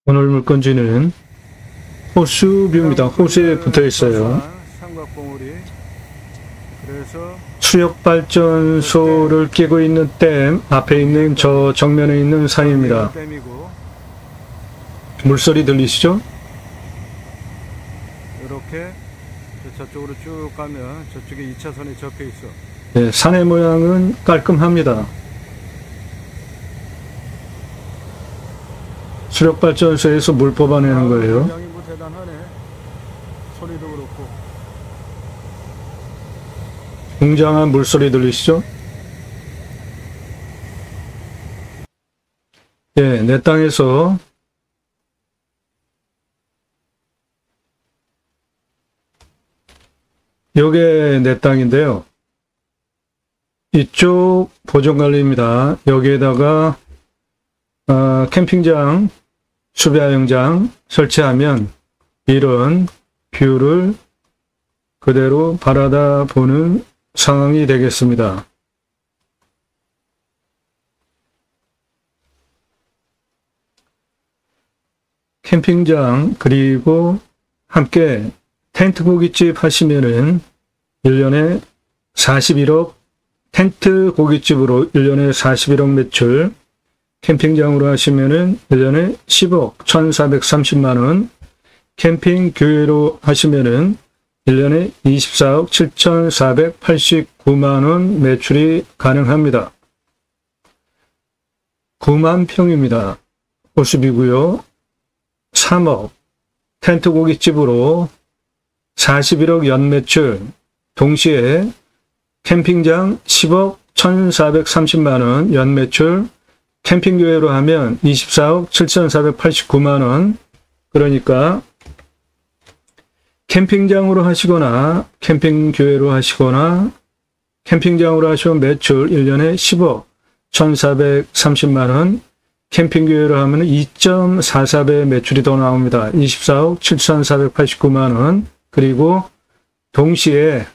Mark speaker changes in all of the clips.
Speaker 1: 오늘 물건지는 호수뷰입니다. 호수에 붙어 있어요. 수력발전소를 끼고 있는 댐 앞에 있는 저 정면에 있는 산입니다. 물소리 들리시죠?
Speaker 2: 이렇게 저쪽으로 쭉 가면 저쪽에 2차선에 접혀 있어.
Speaker 1: 네, 산의 모양은 깔끔합니다. 수력발전소에서 물 뽑아내는 거예요.
Speaker 2: 양이 뭐 대단하네. 소리도 그렇고.
Speaker 1: 웅장한 물소리 들리시죠? 예, 내 땅에서 요게 내 땅인데요. 이쪽 보존관리입니다. 여기에다가 캠핑장, 수배하영장 설치하면 이런 뷰를 그대로 바라다 보는 상황이 되겠습니다. 캠핑장 그리고 함께 텐트 고깃집 하시면은 1년에 41억, 텐트 고깃집으로 1년에 41억 매출, 캠핑장으로 하시면은 1년에 10억 1,430만원, 캠핑 교회로 하시면은 1년에 24억 7,489만원 매출이 가능합니다. 9만 평입니다. 호수비고요. 3억, 텐트 고깃집으로 41억 연매출, 동시에 캠핑장 10억 1,430만원 연매출, 캠핑교회로 하면 24억 7,489만원, 그러니까 캠핑장으로 하시거나 캠핑교회로 하시거나 캠핑장으로 하시면 매출 1년에 10억 1,430만원, 캠핑교회로 하면 2.44배 매출이 더 나옵니다. 24억 7,489만원. 그리고 동시에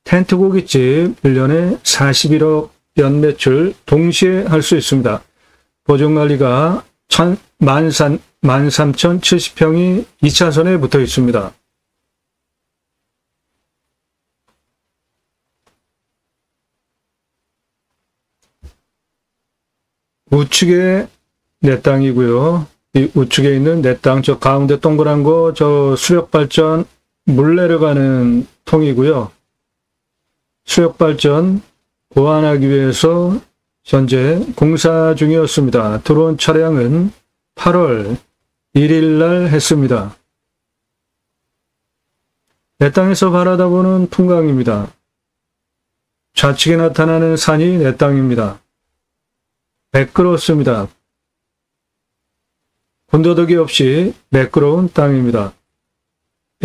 Speaker 1: 텐트 고깃집 1년에 41억 연매출 동시에 할 수 있습니다. 보존관리가 13,070평이 2차선에 붙어 있습니다. 우측에 내 땅이고요. 이 우측에 있는 내 땅, 저 가운데 동그란 거, 저 수력발전 물 내려가는 통이고요. 수력발전 보완하기 위해서 현재 공사 중이었습니다. 들어온 차량은 8월 1일 날 했습니다. 내 땅에서 바라다보는 풍광입니다. 좌측에 나타나는 산이 내 땅입니다. 매끄럽습니다. 군더더기 없이 매끄러운 땅입니다.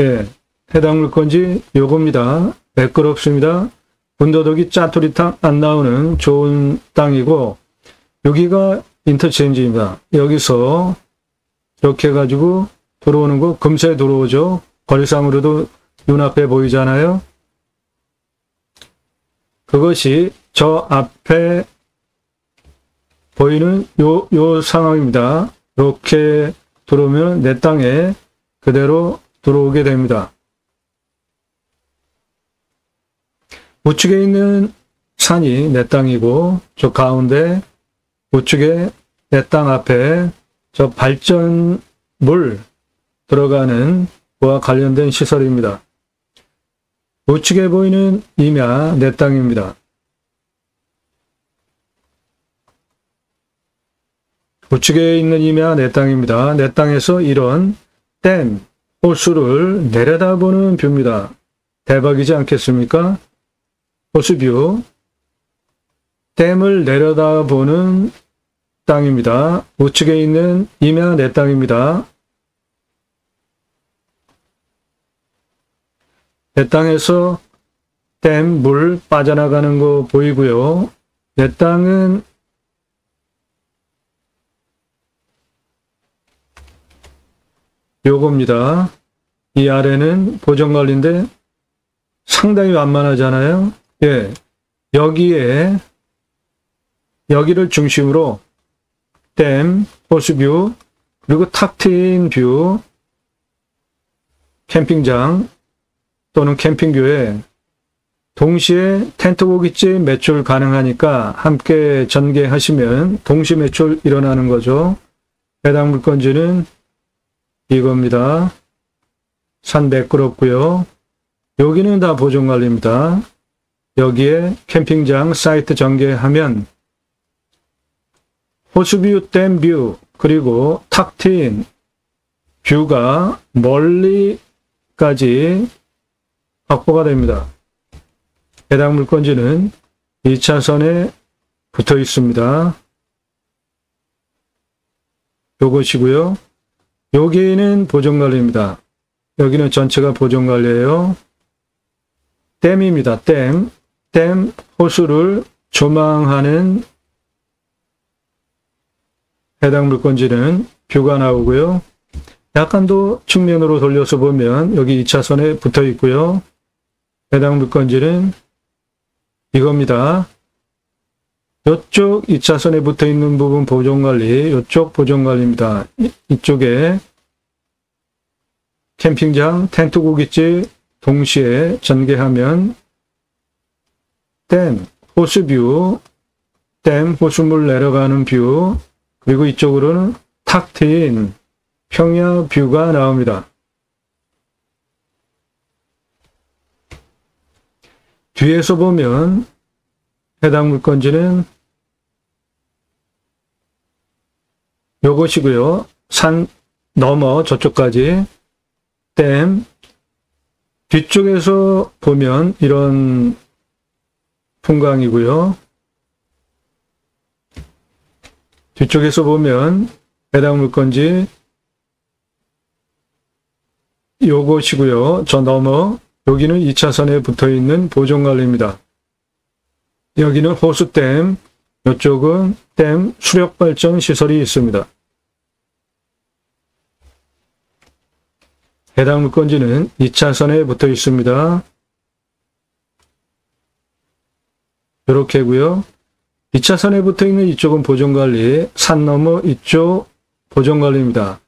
Speaker 1: 예, 해당 물건지 요겁니다. 매끄럽습니다. 군더더기 짜투리탕 안 나오는 좋은 땅이고, 여기가 인터체인지입니다. 여기서 이렇게 해가지고 들어오는 거 금세 들어오죠. 거리상으로도 눈앞에 보이잖아요. 그것이 저 앞에 보이는 요 상황입니다. 이렇게 들어오면 내 땅에 그대로 들어오게 됩니다. 우측에 있는 산이 내 땅이고, 저 가운데 우측에 내 땅 앞에 저 발전물 들어가는 그와 관련된 시설입니다. 우측에 보이는 임야 내 땅입니다. 우측에 있는 임야 내 땅입니다. 내 땅에서 이런 댐, 호수를 내려다보는 뷰입니다. 대박이지 않겠습니까? 호수뷰, 댐을 내려다보는 땅입니다. 우측에 있는 임야 내 땅입니다. 내 땅에서 댐 물 빠져나가는 거 보이고요. 내 땅은 요겁니다. 이 아래는 보존관리인데 상당히 완만하잖아요. 예, 여기를 중심으로 댐, 호수뷰, 그리고 탁 트인 뷰, 캠핑장 또는 캠핑교에 동시에 텐트 고깃집 매출 가능하니까 함께 전개하시면 동시 매출 일어나는 거죠. 해당 물건지는 이겁니다. 산 매끄럽고요. 여기는 다 보존관리입니다. 여기에 캠핑장 사이트 전개하면 호수뷰, 댐뷰, 그리고 탁 트인 뷰가 멀리까지 확보가 됩니다. 해당 물건지는 2차선에 붙어 있습니다. 요것이고요. 여기는 보존관리입니다. 여기는 전체가 보존관리예요. 댐입니다. 댐 호수를 조망하는 해당 물건지는 뷰가 나오고요. 약간 더 측면으로 돌려서 보면 여기 2차선에 붙어 있고요. 해당 물건지는 이겁니다. 이쪽 2차선에 붙어 있는 부분 보존관리, 이쪽 보존관리입니다. 이쪽에 캠핑장, 텐트 고깃집 동시에 전개하면 댐, 호수뷰, 댐, 호수물 내려가는 뷰, 그리고 이쪽으로는 탁 트인 평야 뷰가 나옵니다. 뒤에서 보면 해당 물건지는 요것이고요. 산 넘어 저쪽까지 댐, 뒤쪽에서 보면 이런 풍광이고요. 뒤쪽에서 보면 해당 물건지 요것이고요. 저 넘어 여기는 2차선에 붙어있는 보존관리입니다. 여기는 호수댐, 이쪽은 댐 수력발전 시설이 있습니다. 해당 물건지는 2차선에 붙어 있습니다. 이렇게고요. 2차선에 붙어 있는 이쪽은 보존관리, 산 너머 이쪽 보존관리입니다.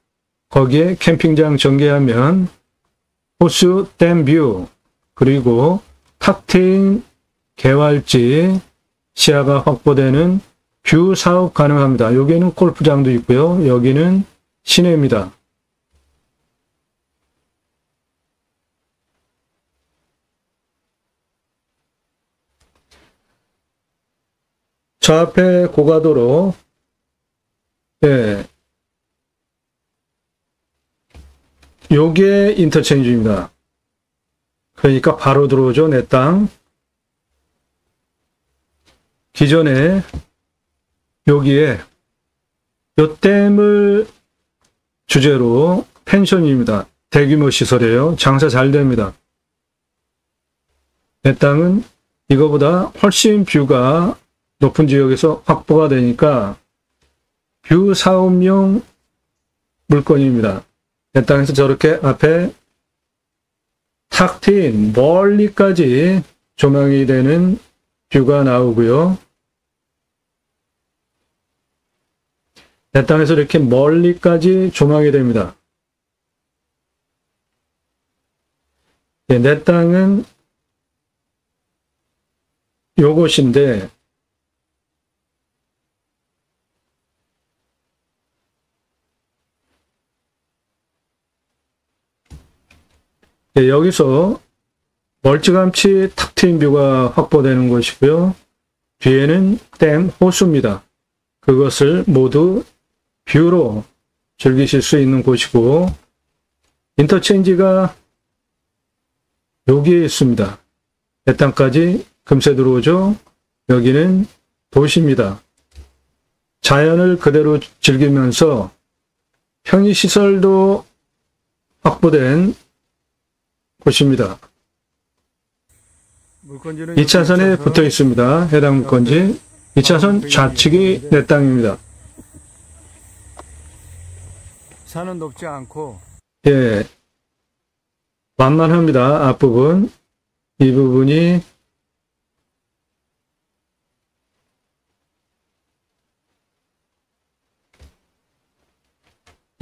Speaker 1: 거기에 캠핑장 전개하면 호수 댐 뷰, 그리고 탁 트인 개활지 시야가 확보되는 뷰 사업 가능합니다. 여기는 골프장도 있고요. 여기는 시내입니다. 저 앞에 고가도로, 예, 요게 인터체인지입니다. 그러니까 바로 들어오죠, 내 땅. 기존에 여기에 요 댐을 주제로 펜션입니다. 대규모 시설이에요. 장사 잘 됩니다. 내 땅은 이거보다 훨씬 뷰가 높은 지역에서 확보가 되니까 뷰 사업용 물건입니다. 내 땅에서 저렇게 앞에 탁 트인 멀리까지 조망이 되는 뷰가 나오고요. 내 땅에서 이렇게 멀리까지 조망이 됩니다. 내 땅은 요것인데 여기서 멀찌감치 탁 트인 뷰가 확보되는 것이고요. 뒤에는 댐 호수입니다. 그것을 모두 뷰로 즐기실 수 있는 곳이고, 인터체인지가 여기에 있습니다. 내 땅까지 금세 들어오죠. 여기는 도시입니다. 자연을 그대로 즐기면서 편의시설도 확보된 곳입니다. 2차선에 붙어 있습니다. 해당 물건지. 2차선 좌측이 내 땅입니다.
Speaker 2: 산은 높지 않고,
Speaker 1: 예, 완만합니다. 앞부분. 이 부분이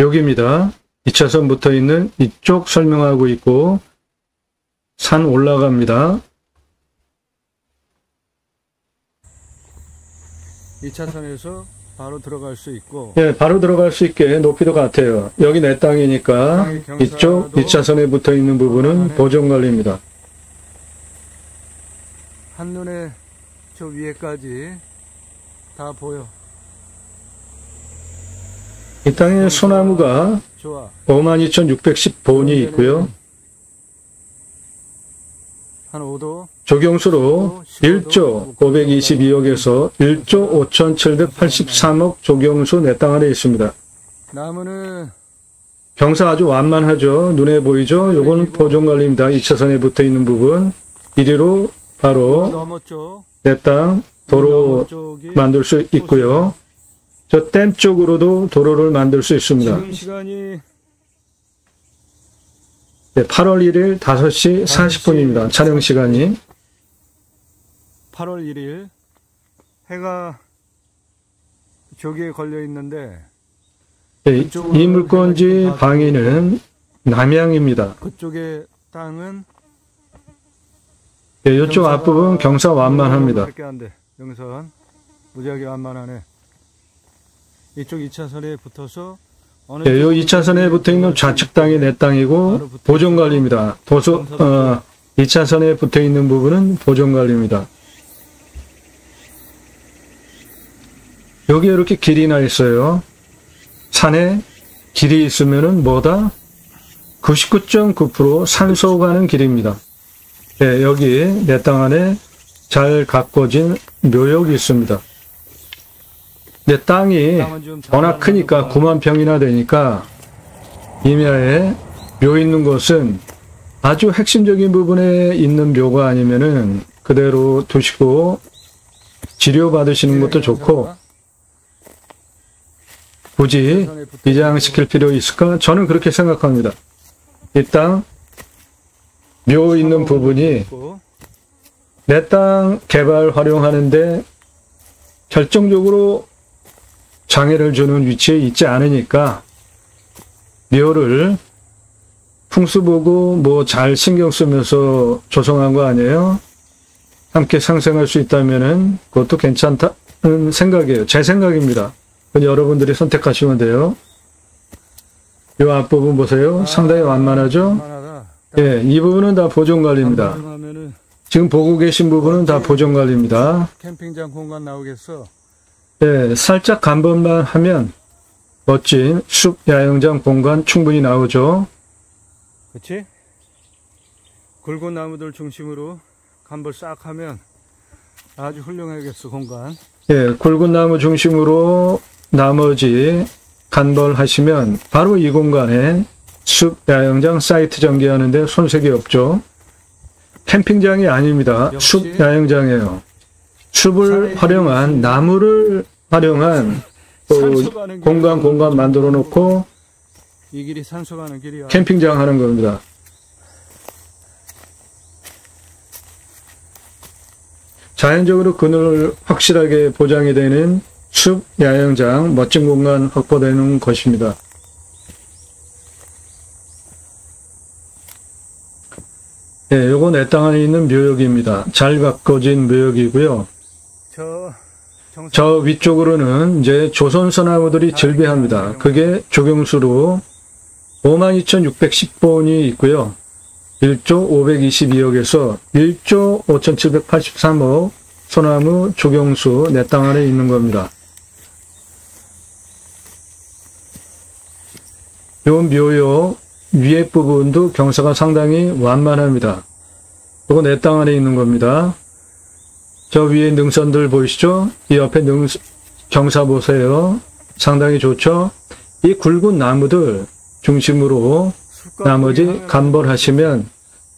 Speaker 1: 여기입니다. 2차선 붙어 있는 이쪽 설명하고 있고 산 올라갑니다.
Speaker 2: 2차선에서 바로 들어갈 수 있고
Speaker 1: 예, 바로 들어갈 수 있게 높이도 같아요. 여기 내 땅이니까 이쪽 2차선에 붙어 있는 부분은 보존관리입니다.
Speaker 2: 한눈에 저 위에까지 다 보여.
Speaker 1: 이 땅에 소나무가
Speaker 2: 좋아.
Speaker 1: 52,610본이 있고요.
Speaker 2: 한 5도.
Speaker 1: 조경수로 1조 522억에서 1조 5,783억 조경수 내 땅 안에 있습니다.
Speaker 2: 나무는
Speaker 1: 경사 아주 완만하죠. 눈에 보이죠? 요건 보존관리입니다. 2차선에 붙어 있는 부분. 이리로 바로
Speaker 2: 넘었죠.
Speaker 1: 내 땅 도로 만들 수 있고요. 저 댐 쪽으로도 도로를 만들 수 있습니다.
Speaker 2: 지금 시간이
Speaker 1: 네, 8월 1일 5시 40분입니다. 촬영 시간이.
Speaker 2: 8월 1일 해가 저기에 걸려 있는데
Speaker 1: 네, 이 물건지 방위는 남향입니다.
Speaker 2: 그쪽의 땅은
Speaker 1: 네, 이쪽 앞부분 경사 완만합니다.
Speaker 2: 밖에 안 돼. 영선 무지하게 완만하네. 이쪽 2차선에 붙어서 어느
Speaker 1: 네, 요 2차선에 붙어 있는 좌측 땅이 내 땅이고 보존관리입니다. 2차선에 붙어 있는 부분은 보존관리입니다. 여기에 이렇게 길이 나 있어요. 산에 길이 있으면은 뭐다? 99.9% 산소 가는 길입니다. 네, 여기 내 땅 안에 잘 가꿔진 묘역이 있습니다. 내 땅이 워낙 크니까 9만 평이나 되니까 임야에 묘 있는 곳은 아주 핵심적인 부분에 있는 묘가 아니면은 그대로 두시고 치료받으시는 것도 좋고 굳이 이장시킬 필요 있을까? 저는 그렇게 생각합니다. 이 땅 묘 있는 부분이 내 땅 개발 활용하는데 결정적으로 장애를 주는 위치에 있지 않으니까 묘를 풍수 보고 뭐 잘 신경 쓰면서 조성한 거 아니에요? 함께 상생할 수 있다면은 그것도 괜찮다는 생각이에요. 제 생각입니다. 그건 여러분들이 선택하시면 돼요. 이 앞부분 보세요. 상당히 완만하죠? 예, 이 부분은 다 보존관리입니다. 지금 보고 계신 부분은 다 보존관리입니다.
Speaker 2: 캠핑장 공간 나오겠어.
Speaker 1: 예, 살짝 간번만 하면 멋진 숲 야영장 공간 충분히 나오죠.
Speaker 2: 그치? 굵은 나무들 중심으로 간벌 싹 하면 아주 훌륭하겠어, 공간.
Speaker 1: 예, 굵은 나무 중심으로 나머지 간벌하시면 바로 이 공간에 숲 야영장 사이트 전개하는데 손색이 없죠. 캠핑장이 아닙니다. 숲 야영장이에요. 숲을 활용한 나무를 활용한 공간 만들어 놓고
Speaker 2: 이 길이 산소 가는 길이야.
Speaker 1: 캠핑장 하는 겁니다. 자연적으로 그늘 확실하게 보장이 되는 숲 야영장 멋진 공간 확보되는 것입니다. 네, 요거 내 땅 안에 있는 묘역입니다. 잘 가꿔진 묘역이고요. 저 위쪽으로는 이제 조선소나무들이 즐비합니다. 그게 조경수로 52,610본이 있고요. 1조 522억에서 1조 5,783억 소나무 조경수 내 땅 안에 있는 겁니다. 요 묘역 위에 부분도 경사가 상당히 완만합니다. 이거 내 땅 안에 있는 겁니다. 저 위에 능선들 보이시죠? 이 옆에 경사 보세요. 상당히 좋죠? 이 굵은 나무들 중심으로 나머지 간벌하시면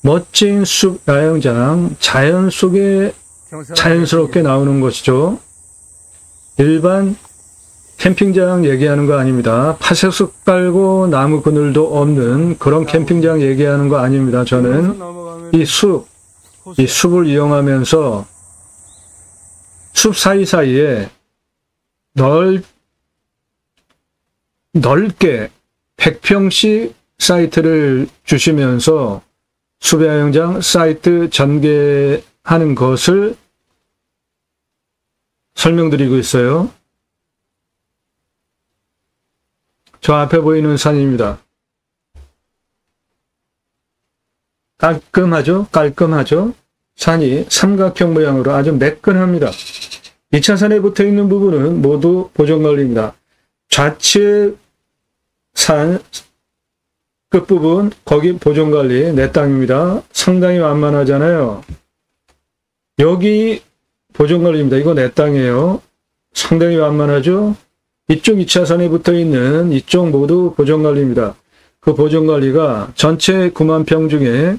Speaker 1: 멋진 숲 야영장 자연 속에 자연스럽게 나오는 것이죠. 일반 캠핑장 얘기하는 거 아닙니다. 파쇄석 깔고 나무 그늘도 없는 그런 캠핑장 얘기하는 거 아닙니다. 저는 이 숲을 이용하면서 숲 사이사이에 넓게 100평씩 사이트를 주시면서 숲야영장 사이트 전개하는 것을 설명드리고 있어요. 저 앞에 보이는 산입니다. 깔끔하죠? 산이 삼각형 모양으로 아주 매끈합니다. 2차선에 붙어 있는 부분은 모두 보존관리입니다. 좌측 산 끝부분, 거기 보존관리, 내 땅입니다. 상당히 완만하잖아요. 여기 보존관리입니다. 이거 내 땅이에요. 상당히 완만하죠? 이쪽 2차선에 붙어 있는 이쪽 모두 보존관리입니다. 그 보존관리가 전체 9만 평 중에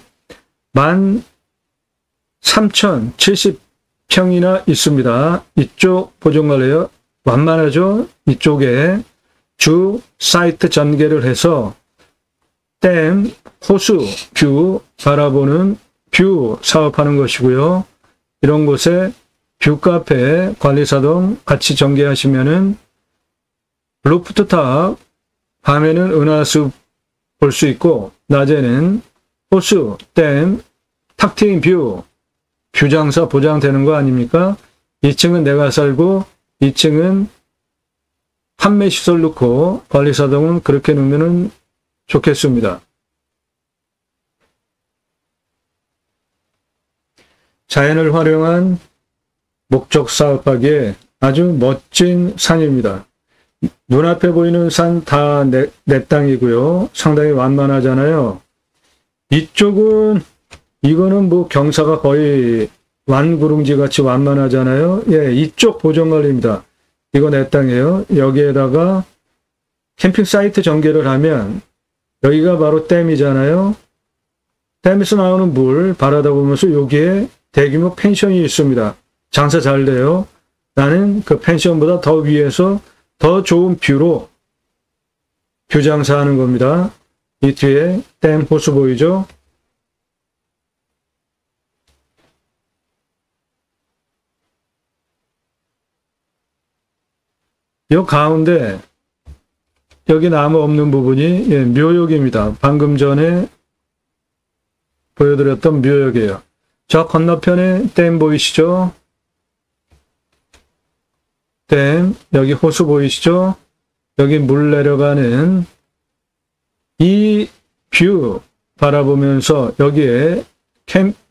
Speaker 1: 13,070평이나 있습니다. 이쪽 보존관리요. 완만하죠? 이쪽에 주 사이트 전개를 해서 댐, 호수, 뷰 바라보는 뷰 사업하는 것이고요. 이런 곳에 뷰카페, 관리사동 같이 전개하시면은 루프트탑, 밤에는 은하수 볼 수 있고 낮에는 호수, 댐, 탁 트인 뷰, 뷰장사 보장되는 거 아닙니까? 2층은 내가 살고 2층은 판매시설 넣고 관리사동은 그렇게 넣으면 좋겠습니다. 자연을 활용한 목적 사업하기에 아주 멋진 산입니다. 눈앞에 보이는 산 다 내 땅이고요. 상당히 완만하잖아요. 이거는 뭐 경사가 거의 완구릉지 같이 완만하잖아요. 예, 이쪽 보존관리입니다. 이거 내 땅이에요. 여기에다가 캠핑 사이트 전개를 하면 여기가 바로 댐이잖아요. 댐에서 나오는 물 바라다 보면서 여기에 대규모 펜션이 있습니다. 장사 잘 돼요. 나는 그 펜션보다 더 위에서 더 좋은 뷰로 뷰 장사하는 겁니다. 이 뒤에 댐 호수 보이죠? 요 가운데 여기 나무 없는 부분이 묘역입니다. 방금 전에 보여드렸던 묘역이에요. 저 건너편에 댐 보이시죠? 댐, 여기 호수 보이시죠? 여기 물 내려가는 이 뷰 바라보면서 여기에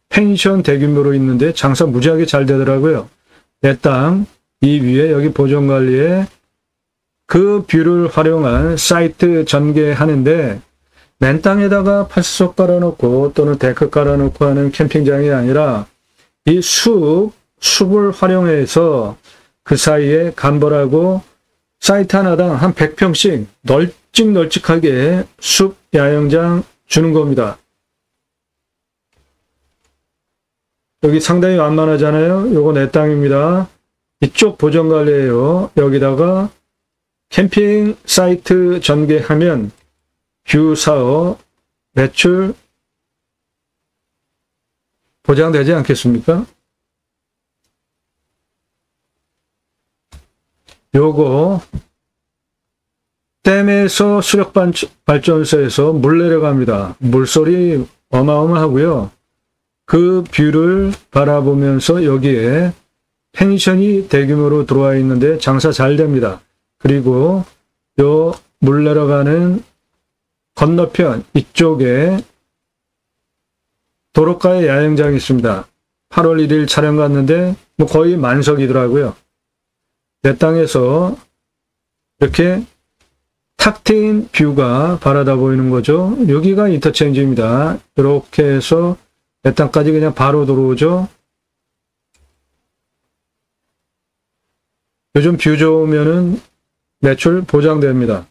Speaker 1: 펜션 대규모로 있는데 장사 무지하게 잘 되더라고요. 내 땅, 이 위에 여기 보존관리에 그 뷰를 활용한 사이트 전개하는데 맨 땅에다가 파스석 깔아놓고 또는 데크 깔아놓고 하는 캠핑장이 아니라 이 숲을 활용해서 그 사이에 간벌하고 사이트 하나당 한 100평씩 널찍널찍하게 숲 야영장 주는 겁니다. 여기 상당히 완만하잖아요. 요거 내 땅입니다. 이쪽 보존관리예요. 여기다가 캠핑 사이트 전개하면 뷰 사업 매출 보장되지 않겠습니까? 요거 댐에서 수력발전소에서 물 내려갑니다. 물소리 어마어마하고요. 그 뷰를 바라보면서 여기에 펜션이 대규모로 들어와 있는데 장사 잘 됩니다. 그리고 요 물 내려가는 건너편 이쪽에 도로가에 야영장이 있습니다. 8월 1일 촬영 갔는데 뭐 거의 만석이더라고요. 내 땅에서 이렇게 탁 트인 뷰가 바라다 보이는 거죠. 여기가 인터체인지입니다. 이렇게 해서 내 땅까지 그냥 바로 들어오죠. 요즘 뷰 좋으면은 매출 보장됩니다.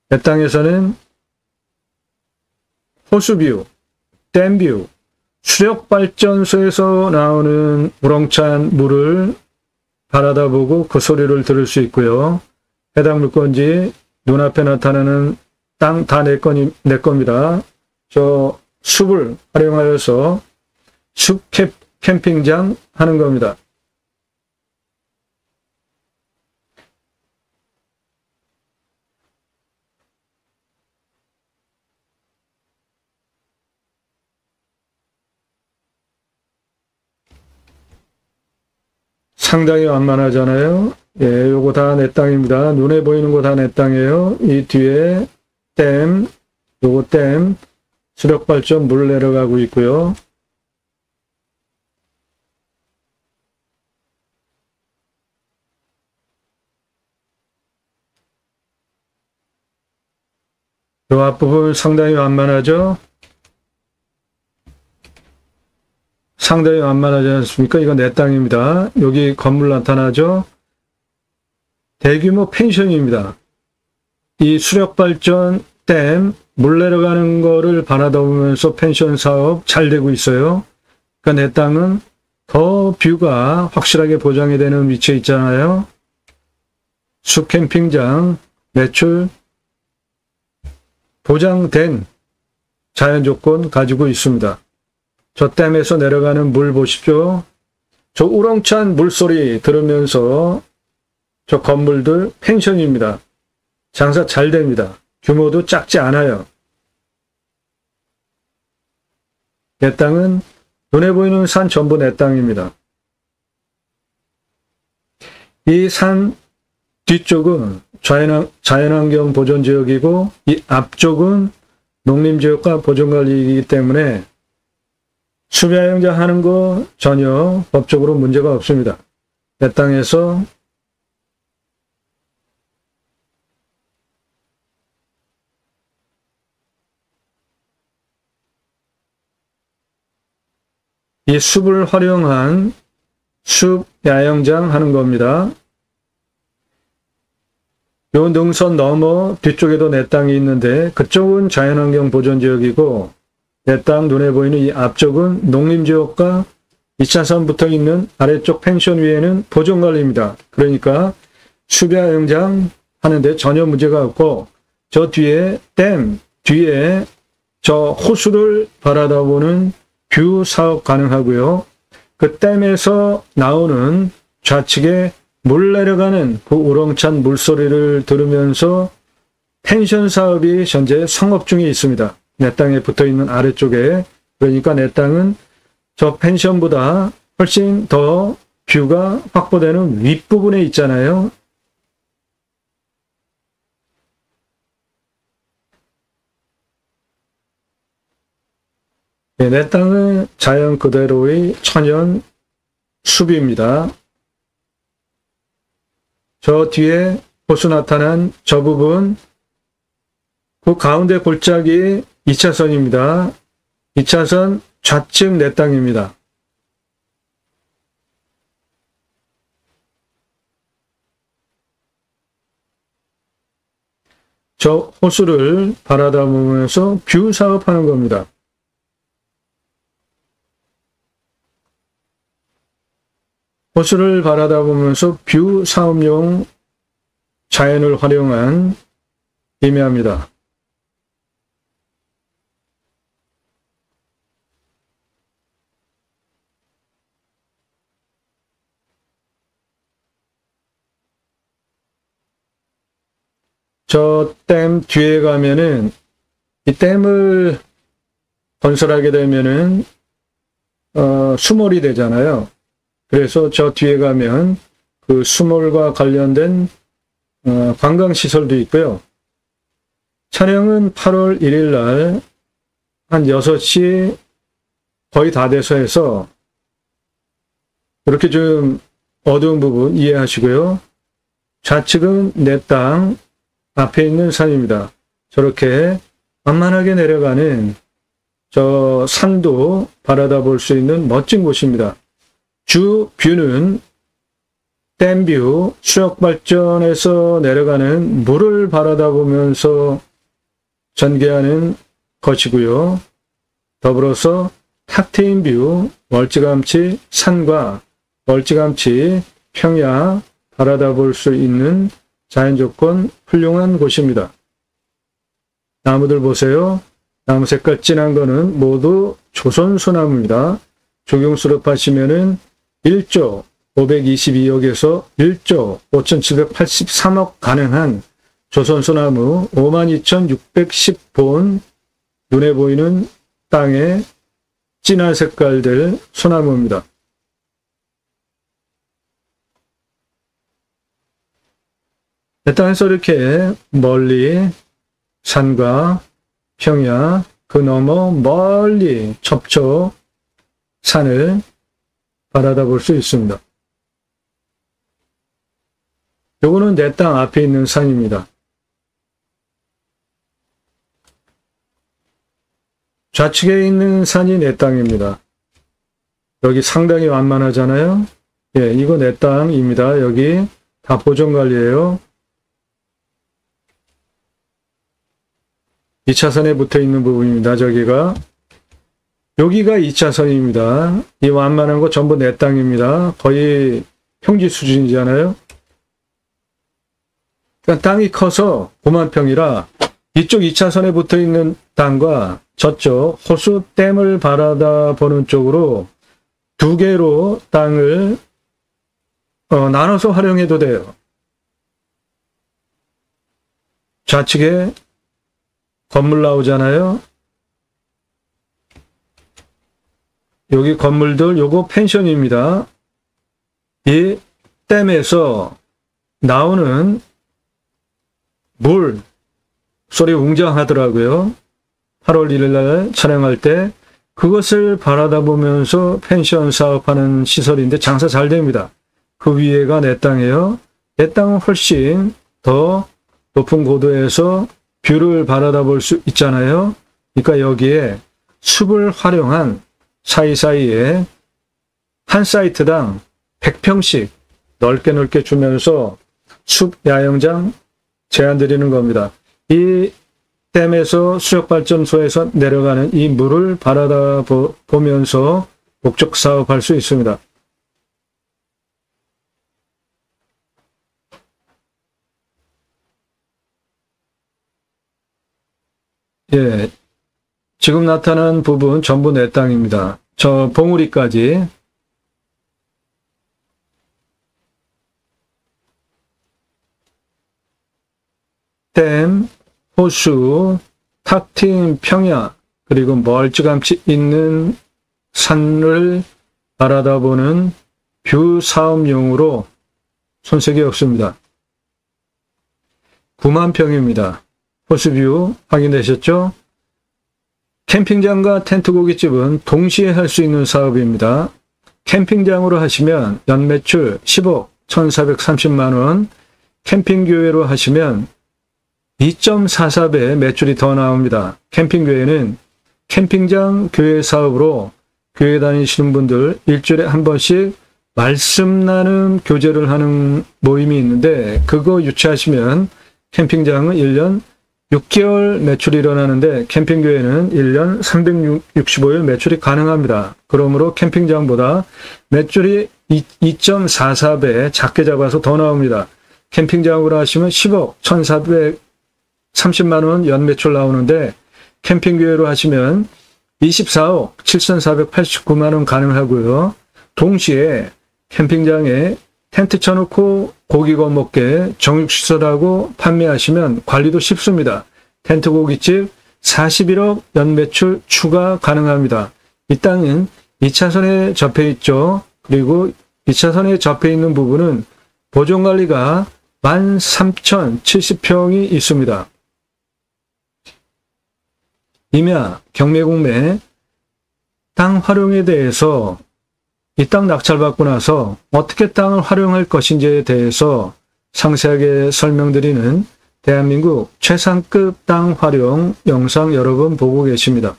Speaker 1: 내 땅에서는 호수뷰, 댐뷰, 수력발전소에서 나오는 우렁찬 물을 바라다 보고 그 소리를 들을 수 있고요. 해당 물건지 눈앞에 나타나는 땅 다 내 겁니다. 저 숲을 활용하여서 숲 캠핑장 하는 겁니다. 상당히 완만하잖아요. 예, 요거 다 내 땅입니다. 눈에 보이는 거 다 내 땅이에요. 이 뒤에 댐, 요거 댐, 수력발전 물 내려가고 있고요. 요 앞부분 상당히 완만하죠? 상당히 완만하지 않습니까? 이거 내 땅입니다. 여기 건물 나타나죠? 대규모 펜션입니다. 이 수력발전, 댐, 물 내려가는 거를 바라보면서 펜션 사업 잘 되고 있어요. 그러니까 내 땅은 더 뷰가 확실하게 보장이 되는 위치에 있잖아요. 숲 캠핑장, 매출, 보장된 자연 조건 가지고 있습니다. 저 댐에서 내려가는 물 보십시오. 저 우렁찬 물소리 들으면서 저 건물들 펜션입니다. 장사 잘 됩니다. 규모도 작지 않아요. 내 땅은 눈에 보이는 산 전부 내 땅입니다. 이 산 뒤쪽은 자연환경 보존지역이고 이 앞쪽은 농림지역과 보존관리이기 때문에 수배하영장 하는 거 전혀 법적으로 문제가 없습니다. 내 땅에서 이 숲을 활용한 숲 야영장 하는 겁니다. 요 능선 넘어 뒤쪽에도 내 땅이 있는데 그쪽은 자연환경 보존지역이고 내 땅 눈에 보이는 이 앞쪽은 농림지역과 2차선 붙어 있는 아래쪽 펜션 위에는 보존관리입니다. 그러니까 숲야영장 하는데 전혀 문제가 없고 저 뒤에 댐 뒤에 저 호수를 바라다보는 뷰 사업 가능하고요. 그 댐에서 나오는 좌측에 물 내려가는 그 우렁찬 물소리를 들으면서 펜션 사업이 현재 성업 중에 있습니다. 내 땅에 붙어있는 아래쪽에. 그러니까 내 땅은 저 펜션보다 훨씬 더 뷰가 확보되는 윗부분에 있잖아요. 네, 내 땅은 자연 그대로의 천연 숲입니다. 저 뒤에 호수 나타난 저 부분, 그 가운데 골짜기 2차선입니다. 2차선 좌측 내 땅입니다. 저 호수를 바라다보면서 뷰 사업하는 겁니다. 호수를 바라다보면서 뷰 사업용 자연을 활용한 임야입니다. 저 댐 뒤에 가면은 이 댐을 건설하게 되면은 수몰이 되잖아요. 그래서 저 뒤에 가면 그 수몰과 관련된 관광시설도 있고요. 촬영은 8월 1일 날 한 6시 거의 다 돼서 해서 이렇게 좀 어두운 부분 이해하시고요. 좌측은 내 땅, 앞에 있는 산입니다. 저렇게 만만하게 내려가는 저 산도 바라다 볼 수 있는 멋진 곳입니다. 주 뷰는 댐뷰, 수력발전에서 내려가는 물을 바라다보면서 전개하는 것이고요. 더불어서 탁 트인 뷰, 멀찌감치 산과 멀찌감치 평야 바라다볼 수 있는 자연조건 훌륭한 곳입니다. 나무들 보세요. 나무 색깔 진한 거는 모두 조선소나무입니다. 조경수로 파시면은 1조 522억에서 1조 5783억 가능한 조선소나무 52,610본 눈에 보이는 땅의 진한 색깔들 소나무입니다. 내 땅에서 이렇게 멀리 산과 평야, 그 너머 멀리 첩첩 산을 바라다 볼 수 있습니다. 요거는 내 땅 앞에 있는 산입니다. 좌측에 있는 산이 내 땅입니다. 여기 상당히 완만하잖아요. 예, 이거 내 땅입니다. 여기 다 보존관리예요. 2차선에 붙어 있는 부분입니다. 여기가 2차선입니다. 이 완만한 거 전부 내 땅입니다. 거의 평지 수준이잖아요. 그러니까 땅이 커서 9만 평이라 이쪽 2차선에 붙어 있는 땅과 저쪽 호수댐을 바라다 보는 쪽으로 두 개로 땅을 나눠서 활용해도 돼요. 좌측에 건물 나오잖아요. 여기 건물들, 요거 펜션입니다. 이 댐에서 나오는 물 소리 웅장하더라고요. 8월 1일 날 촬영할 때 그것을 바라다 보면서 펜션 사업하는 시설인데 장사 잘 됩니다. 그 위에가 내 땅이에요. 내 땅은 훨씬 더 높은 고도에서 뷰를 바라다 볼 수 있잖아요. 그러니까 여기에 숲을 활용한 사이사이에 한 사이트당 100평씩 넓게 주면서 숲 야영장 제한 드리는 겁니다. 이 댐에서 수력발전소에서 내려가는 이 물을 바라다 보면서 목적 사업할 수 있습니다. 예, 지금 나타난 부분 전부 내 땅입니다. 저 봉우리까지. 댐, 호수, 탁 트인 평야, 그리고 멀찌감치 있는 산을 바라다보는 뷰 사업용으로 손색이 없습니다. 9만 평입니다. 호수뷰 확인되셨죠? 캠핑장과 텐트 고깃집은 동시에 할 수 있는 사업입니다. 캠핑장으로 하시면 연매출 10억 1,430만원, 캠핑교회로 하시면 2.44배 매출이 더 나옵니다. 캠핑교회는 캠핑장 교회 사업으로 교회 다니시는 분들 일주일에 한 번씩 말씀 나눔 교제를 하는 모임이 있는데 그거 유치하시면 캠핑장은 1년 6개월 매출이 일어나는데 캠핑교회는 1년 365일 매출이 가능합니다. 그러므로 캠핑장보다 매출이 2.44배 작게 잡아서 더 나옵니다. 캠핑장으로 하시면 10억 1,430만원 연매출 나오는데 캠핑교회로 하시면 24억 7,489만원 가능하고요. 동시에 캠핑장에 텐트 쳐놓고 고기 구워 먹게 정육시설하고 판매하시면 관리도 쉽습니다. 텐트 고깃집 41억 연매출 추가 가능합니다. 이 땅은 2차선에 접해 있죠. 그리고 2차선에 접해 있는 부분은 보존관리가 13,070평이 있습니다. 임야, 경매공매, 땅 활용에 대해서 이 땅 낙찰받고 나서 어떻게 땅을 활용할 것인지에 대해서 상세하게 설명드리는 대한민국 최상급 땅 활용 영상 여러분 보고 계십니다.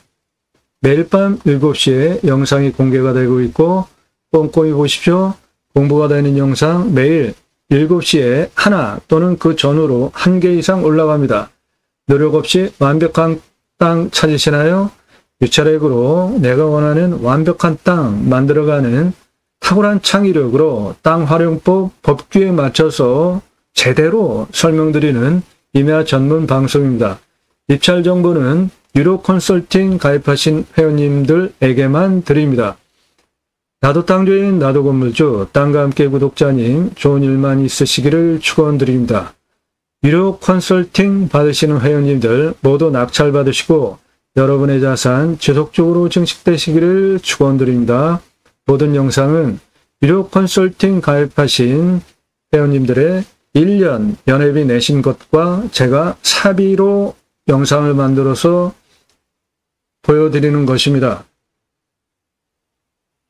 Speaker 1: 매일 밤 7시에 영상이 공개가 되고 있고 꼼꼼히 보십시오. 공부가 되는 영상 매일 7시에 하나 또는 그 전후로 1개 이상 올라갑니다. 노력 없이 완벽한 땅 찾으시나요? 유차렉으로 내가 원하는 완벽한 땅 만들어가는 탁월한 창의력으로 땅 활용법 법규에 맞춰서 제대로 설명드리는 임야 전문 방송입니다. 입찰 정보는 유료 컨설팅 가입하신 회원님들에게만 드립니다. 나도 땅주인 나도 건물주 땅과 함께 구독자님 좋은 일만 있으시기를 축원드립니다. 유료 컨설팅 받으시는 회원님들 모두 낙찰 받으시고 여러분의 자산 지속적으로 증식되시기를 축원드립니다. 모든 영상은 유료 컨설팅 가입하신 회원님들의 1년 연회비 내신 것과 제가 사비로 영상을 만들어서 보여드리는 것입니다.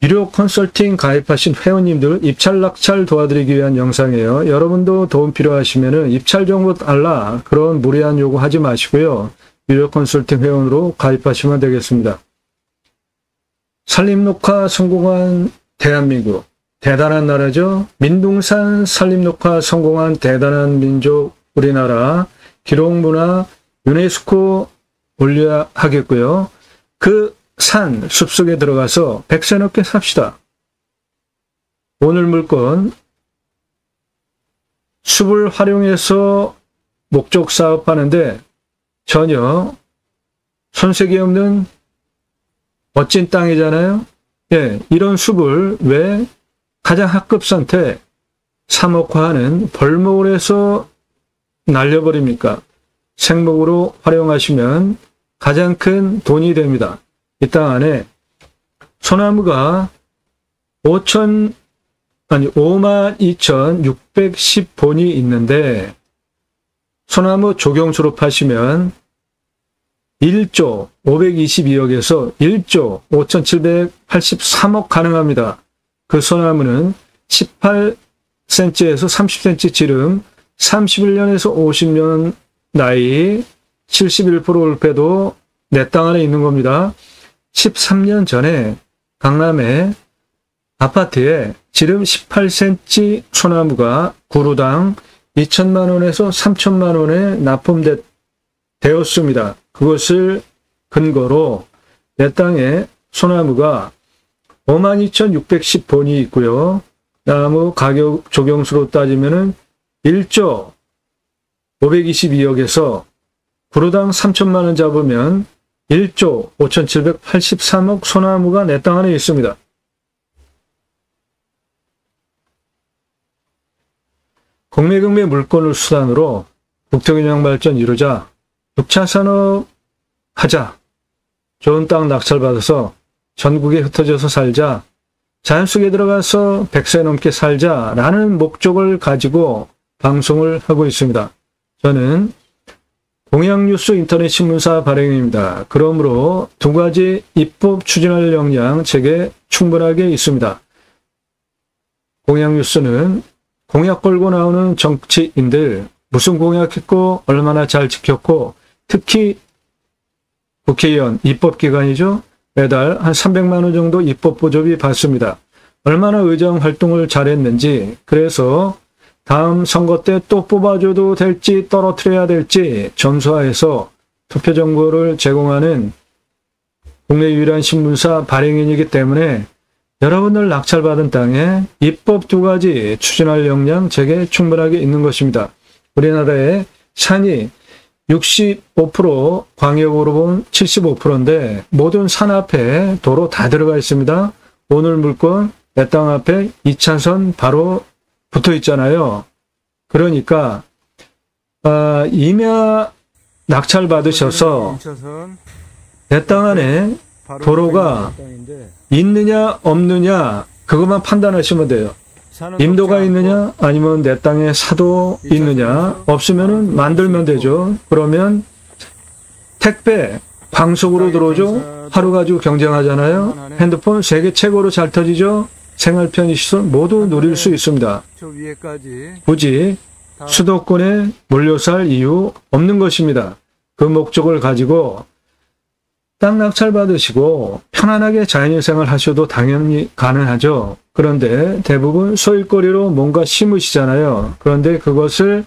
Speaker 1: 유료 컨설팅 가입하신 회원님들 입찰 낙찰 도와드리기 위한 영상이에요. 여러분도 도움 필요하시면 입찰 정보 달라 그런 무리한 요구 하지 마시고요. 유료 컨설팅 회원으로 가입하시면 되겠습니다. 산림녹화 성공한 대한민국 대단한 나라죠. 민둥산 산림녹화 성공한 대단한 민족 우리나라 기록문화 유네스코 올려야 하겠고요. 그 산 숲속에 들어가서 백세 넘게 삽시다. 오늘 물건 숲을 활용해서 목적 사업하는데 전혀 손색이 없는 멋진 땅이잖아요. 예, 이런 숲을 왜 가장 하급 선택 사목화하는 벌목을 해서 날려버립니까? 생목으로 활용하시면 가장 큰 돈이 됩니다. 이 땅 안에 소나무가 52,610본이 있는데 소나무 조경수로 파시면 1조 522억에서 1조 5,783억 가능합니다. 그 소나무는 18cm에서 30cm 지름, 31년에서 50년 나이, 71% 올패도 내 땅 안에 있는 겁니다. 13년 전에 강남의 아파트에 지름 18cm 소나무가 구루당 2천만 원에서 3천만 원에 납품되었습니다. 그것을 근거로 내 땅에 소나무가 52,610본이 있고요. 나무 가격 조경수로 따지면 1조 522억에서 구루당 3천만 원 잡으면 1조 5,783억 소나무가 내 땅 안에 있습니다. 공매금매 물건을 수단으로 국토균형 발전 이루자, 6차 산업 하자, 좋은 땅 낙찰받아서 전국에 흩어져서 살자, 자연 속에 들어가서 100세 넘게 살자라는 목적을 가지고 방송을 하고 있습니다. 저는 공양뉴스 인터넷 신문사 발행입니다. 그러므로 두 가지 입법 추진할 역량 제게 충분하게 있습니다. 공양뉴스는 공약 걸고 나오는 정치인들 무슨 공약했고 얼마나 잘 지켰고 특히 국회의원 입법기관이죠. 매달 한 300만 원 정도 입법 보조비 받습니다. 얼마나 의정 활동을 잘했는지 그래서 다음 선거 때 또 뽑아줘도 될지 떨어뜨려야 될지 점수화해서 투표 정보를 제공하는 국내 유일한 신문사 발행인이기 때문에 여러분들 낙찰받은 땅에 입법 두 가지 추진할 역량 제게 충분하게 있는 것입니다. 우리나라의 산이 65%, 광역으로 보면 75%인데 모든 산 앞에 도로 다 들어가 있습니다. 오늘 물건 내 땅 앞에 2차선 바로 붙어 있잖아요. 그러니까 임야 낙찰 받으셔서 내 땅 안에 도로가 있느냐 없느냐 그것만 판단하시면 돼요. 임도가 있느냐 아니면 내 땅에 사도 있느냐 없으면 만들면 되죠. 그러면 택배 광속으로 들어오죠. 하루 가지고 경쟁하잖아요. 핸드폰 세계 최고로 잘 터지죠. 생활 편의시설 모두 누릴 수 있습니다. 굳이 수도권에 몰려살 이유 없는 것입니다. 그 목적을 가지고 땅 낙찰 받으시고 편안하게 자연인 생활 하셔도 당연히 가능하죠. 그런데 대부분 소일거리로 뭔가 심으시잖아요. 그런데 그것을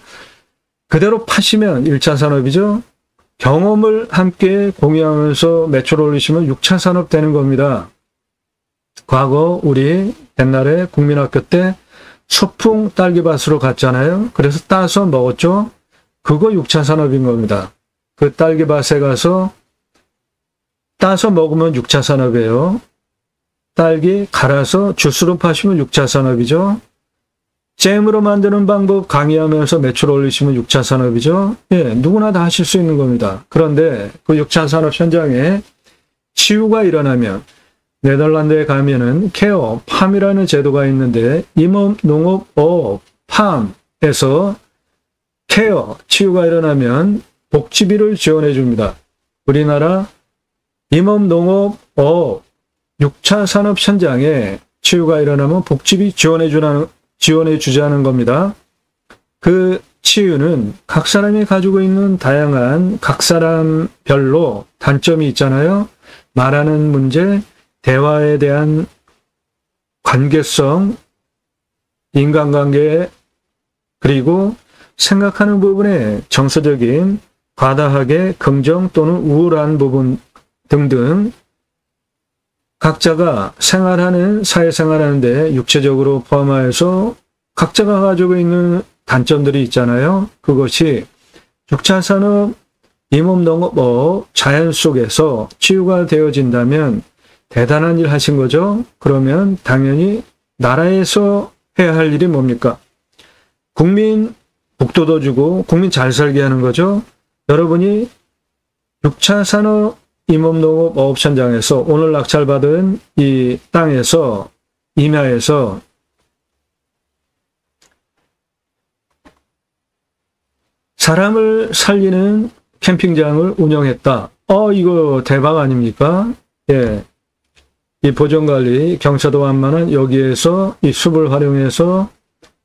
Speaker 1: 그대로 파시면 1차 산업이죠. 경험을 함께 공유하면서 매출 올리시면 6차 산업 되는 겁니다. 과거 우리 옛날에 국민학교 때 소풍 딸기밭으로 갔잖아요. 그래서 따서 먹었죠. 그거 6차 산업인 겁니다. 그 딸기밭에 가서 따서 먹으면 6차 산업이에요. 딸기 갈아서 주스로 파시면 6차 산업이죠. 잼으로 만드는 방법 강의하면서 매출 올리시면 6차 산업이죠. 예, 누구나 다 하실 수 있는 겁니다. 그런데 그 6차 산업 현장에 치유가 일어나면 네덜란드에 가면은 케어, 팜이라는 제도가 있는데 임업, 농업, 어업, 팜에서 케어, 치유가 일어나면 복지비를 지원해 줍니다. 우리나라 임업농업, 어업, 6차 산업 현장에 치유가 일어나면 복지비 지원해 주자는 겁니다. 그 치유는 각 사람이 가지고 있는 다양한 각 사람별로 단점이 있잖아요. 말하는 문제, 대화에 대한 관계성, 인간관계, 그리고 생각하는 부분에 정서적인 과다하게 긍정 또는 우울한 부분 등등 각자가 사회생활하는데 육체적으로 포함하여서 각자가 가지고 있는 단점들이 있잖아요. 그것이 6차 산업, 임업농업, 자연 속에서 치유가 되어진다면 대단한 일 하신 거죠. 그러면 당연히 나라에서 해야 할 일이 뭡니까? 국민 복도도 주고 국민 잘 살게 하는 거죠. 여러분이 6차 산업, 임업농업, 어업 현장에서 오늘 낙찰받은 이 땅에서, 임야에서 사람을 살리는 캠핑장을 운영했다. 이거 대박 아닙니까? 예. 이 보존관리, 경사도 완만한 여기에서 이 숲을 활용해서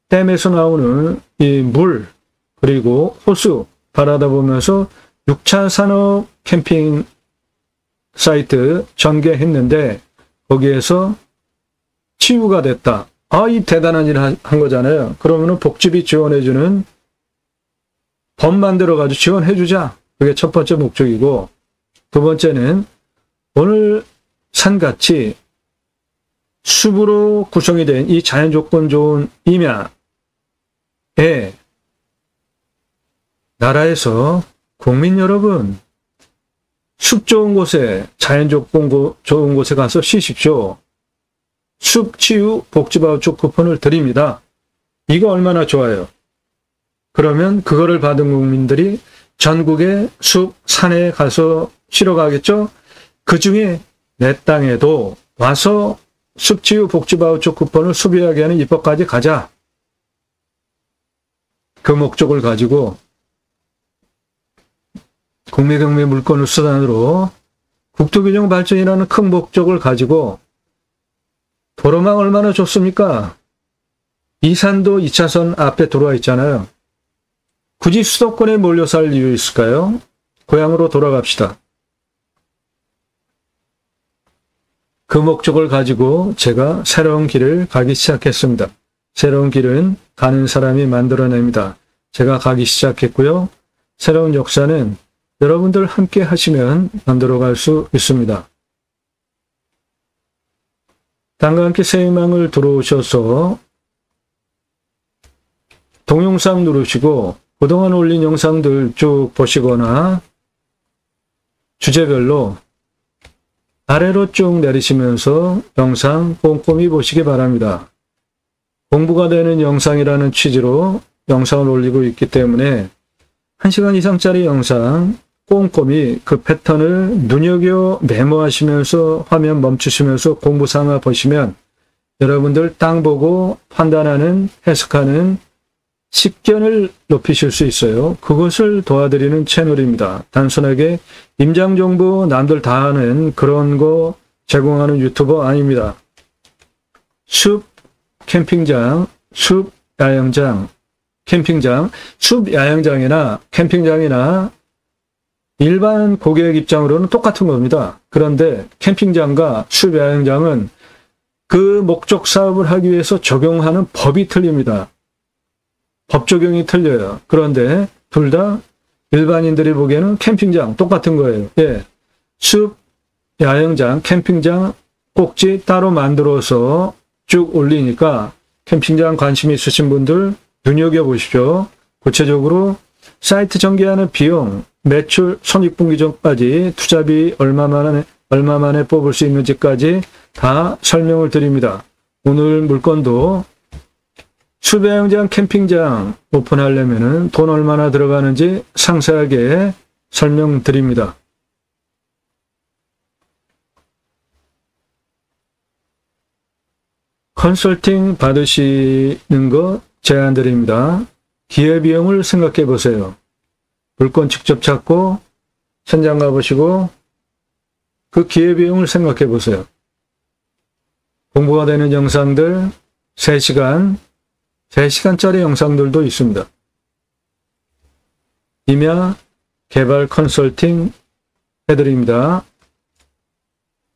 Speaker 1: 댐에서 나오는 이 물, 그리고 호수 바라다 보면서 6차 산업 캠핑 사이트 전개했는데 거기에서 치유가 됐다. 이 대단한 일을 한 거잖아요. 그러면은 복지비 지원해주는 법 만들어가지고 지원해주자. 그게 첫 번째 목적이고, 두 번째는 오늘 산같이 숲으로 구성이 된 이 자연 조건 좋은 임야에 나라에서 국민 여러분 숲 좋은 곳에, 자연 조건 좋은 곳에 가서 쉬십시오. 숲 치유 복지바우처 쿠폰을 드립니다. 이거 얼마나 좋아요. 그러면 그거를 받은 국민들이 전국의 숲, 산에 가서 쉬러 가겠죠? 그 중에 내 땅에도 와서 숲 치유 복지바우처 쿠폰을 소비하게 하는 입법까지 가자. 그 목적을 가지고 국민경매 물건을 수단으로 국토균형 발전이라는 큰 목적을 가지고 도로망 얼마나 좋습니까? 이산도 2차선 앞에 들어와 있잖아요. 굳이 수도권에 몰려 살 이유 있을까요? 고향으로 돌아갑시다. 그 목적을 가지고 제가 새로운 길을 가기 시작했습니다. 새로운 길은 가는 사람이 만들어냅니다. 제가 가기 시작했고요. 새로운 역사는 여러분들 함께 하시면 만들어갈 수 있습니다. 당과 함께 새희망을 들어오셔서 동영상 누르시고 그동안 올린 영상들 쭉 보시거나 주제별로 아래로 쭉 내리시면서 영상 꼼꼼히 보시기 바랍니다. 공부가 되는 영상이라는 취지로 영상을 올리고 있기 때문에 1시간 이상짜리 영상 꼼꼼히 그 패턴을 눈여겨 메모하시면서 화면 멈추시면서 공부 삼아 보시면 여러분들 땅 보고 판단하는, 해석하는 식견을 높이실 수 있어요. 그것을 도와드리는 채널입니다. 단순하게 임장정보 남들 다 하는 그런 거 제공하는 유튜버 아닙니다. 숲 캠핑장, 숲 야영장, 캠핑장, 숲 야영장이나 캠핑장이나 일반 고객 입장으로는 똑같은 겁니다. 그런데 캠핑장과 숲 야영장은 그 목적 사업을 하기 위해서 적용하는 법이 틀립니다. 법 적용이 틀려요. 그런데 둘 다 일반인들이 보기에는 캠핑장 똑같은 거예요. 예. 숲, 야영장, 캠핑장 꼭지 따로 만들어서 쭉 올리니까 캠핑장 관심 있으신 분들 눈여겨보십시오. 구체적으로 사이트 전개하는 비용, 매출, 손익분기 전까지 투자비 얼마 만에 뽑을 수 있는지까지 다 설명을 드립니다. 오늘 물건도 숲야영장, 캠핑장 오픈하려면 돈 얼마나 들어가는지 상세하게 설명드립니다. 컨설팅 받으시는 거 제안드립니다. 기회비용을 생각해 보세요. 물건 직접 찾고 현장 가보시고 그 기회비용을 생각해 보세요. 공부가 되는 영상들 3시간짜리 영상들도 있습니다. 임야 개발 컨설팅 해드립니다.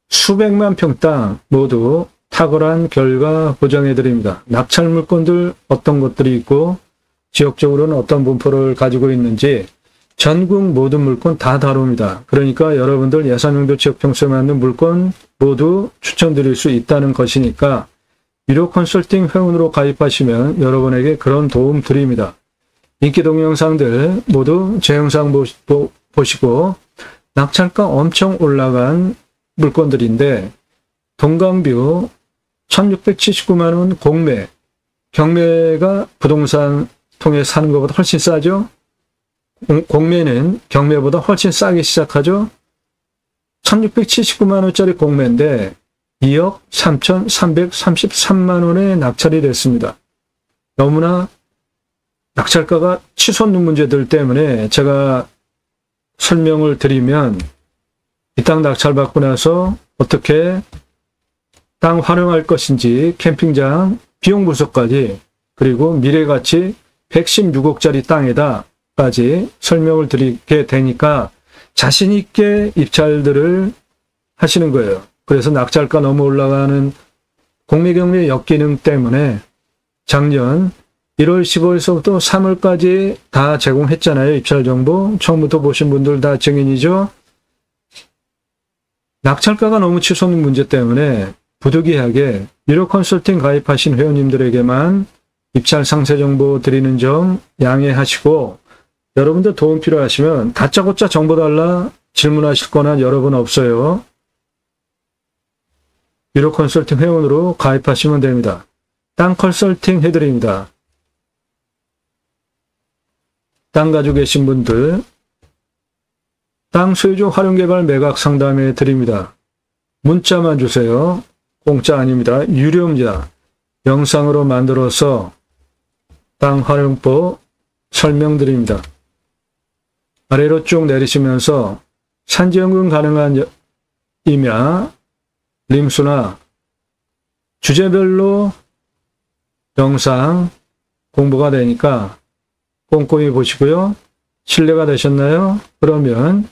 Speaker 1: 수백만 평 땅 모두 탁월한 결과 보장해드립니다. 낙찰 물건들 어떤 것들이 있고 지역적으로는 어떤 분포를 가지고 있는지 전국 모든 물건 다 다룹니다. 그러니까 여러분들 예산용도 지역평수에 맞는 물건 모두 추천드릴 수 있다는 것이니까 유료 컨설팅 회원으로 가입하시면 여러분에게 그런 도움 드립니다. 인기 동영상들 모두 제 영상 보시고 낙찰가 엄청 올라간 물건들인데 동강뷰 1679만원 공매, 경매가 부동산 통해 사는 것보다 훨씬 싸죠? 공매는 경매보다 훨씬 싸게 시작하죠? 1679만원짜리 공매인데 2억 3,333만원에 낙찰이 됐습니다. 너무나 낙찰가가 치솟는 문제들 때문에 제가 설명을 드리면 이 땅 낙찰받고 나서 어떻게 땅 활용할 것인지 캠핑장 비용 분석까지 그리고 미래가치 116억짜리 땅에다까지 설명을 드리게 되니까 자신 있게 입찰들을 하시는 거예요. 그래서 낙찰가 너무 올라가는 공매경매 역기능 때문에 작년 1월 15일서부터 3월까지 다 제공했잖아요. 입찰 정보. 처음부터 보신 분들 다 증인이죠. 낙찰가가 너무 치솟는 문제 때문에 부득이하게 유료 컨설팅 가입하신 회원님들에게만 입찰 상세 정보 드리는 점 양해하시고 여러분들 도움 필요하시면 다짜고짜 정보 달라 질문하실 거나 여러 번 없어요. 유료 컨설팅 회원으로 가입하시면 됩니다. 땅 컨설팅 해드립니다. 땅 가지고 계신 분들 땅 소유주 활용개발 매각 상담해 드립니다. 문자만 주세요. 공짜 아닙니다. 유료입니다. 영상으로 만들어서 땅 활용법 설명드립니다. 아래로 쭉 내리시면서 산지연금 가능한 임야, 림수나 주제별로 영상 공부가 되니까 꼼꼼히 보시고요. 신뢰가 되셨나요? 그러면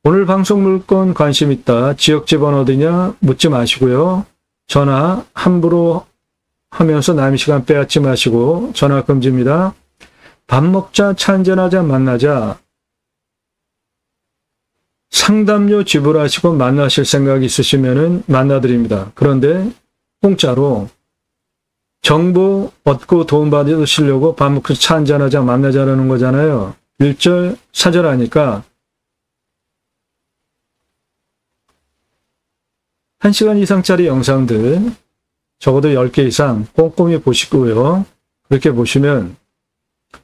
Speaker 1: 오늘 방송 물건 관심 있다. 지역 집은 어디냐? 묻지 마시고요. 전화 함부로 하면서 남의 시간 빼앗지 마시고 전화 금지입니다. 밥 먹자, 차 한잔하자, 만나자. 상담료 지불하시고 만나실 생각이 있으시면 만나드립니다. 그런데 공짜로 정보 얻고 도움 받으시려고 밥 먹고 차 한잔하자, 만나자라는 거잖아요. 1절, 4절 하니까 1시간 이상짜리 영상들 적어도 10개 이상 꼼꼼히 보시고요. 그렇게 보시면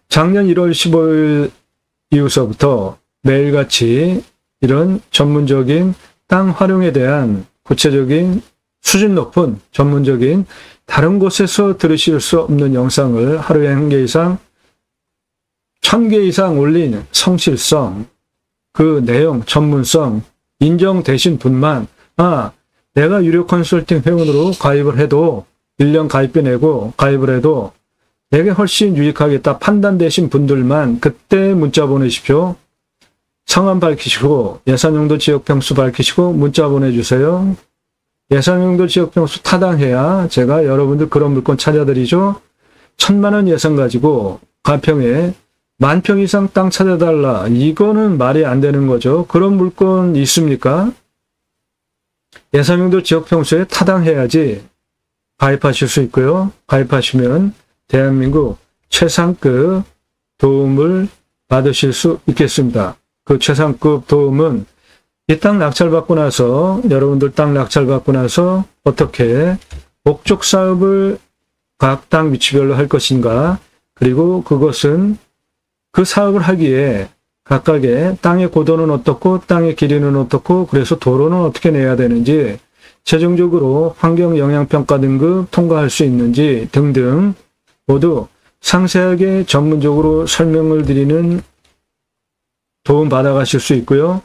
Speaker 1: 작년 1월 15일 이후서부터 매일같이 이런 전문적인 땅 활용에 대한 구체적인 수준 높은 전문적인 다른 곳에서 들으실 수 없는 영상을 하루에 1개 이상 1000개 이상 올린 성실성, 그 내용, 전문성 인정되신 분만 내가 유료 컨설팅 회원으로 가입을 해도 1년 가입비 내고 가입을 해도 내게 훨씬 유익하겠다 판단되신 분들만 그때 문자 보내십시오. 성함 밝히시고 예산용도 지역평수 밝히시고 문자 보내주세요. 예산용도 지역평수 타당해야 제가 여러분들 그런 물건 찾아드리죠. 1000만원 예산 가지고 가평에 10,000평 이상 땅 찾아달라. 이거는 말이 안 되는 거죠. 그런 물건 있습니까? 예산용도 지역평수에 타당해야지 가입하실 수 있고요. 가입하시면 대한민국 최상급 도움을 받으실 수 있겠습니다. 그 최상급 도움은 이 땅 낙찰받고 나서 여러분들 땅 낙찰받고 나서 어떻게 목적 사업을 각 땅 위치별로 할 것인가 그리고 그것은 그 사업을 하기에 각각의 땅의 고도는 어떻고 땅의 길이는 어떻고 그래서 도로는 어떻게 내야 되는지 최종적으로 환경영향평가 등급 통과할 수 있는지 등등 모두 상세하게 전문적으로 설명을 드리는 도움 받아가실 수 있고요.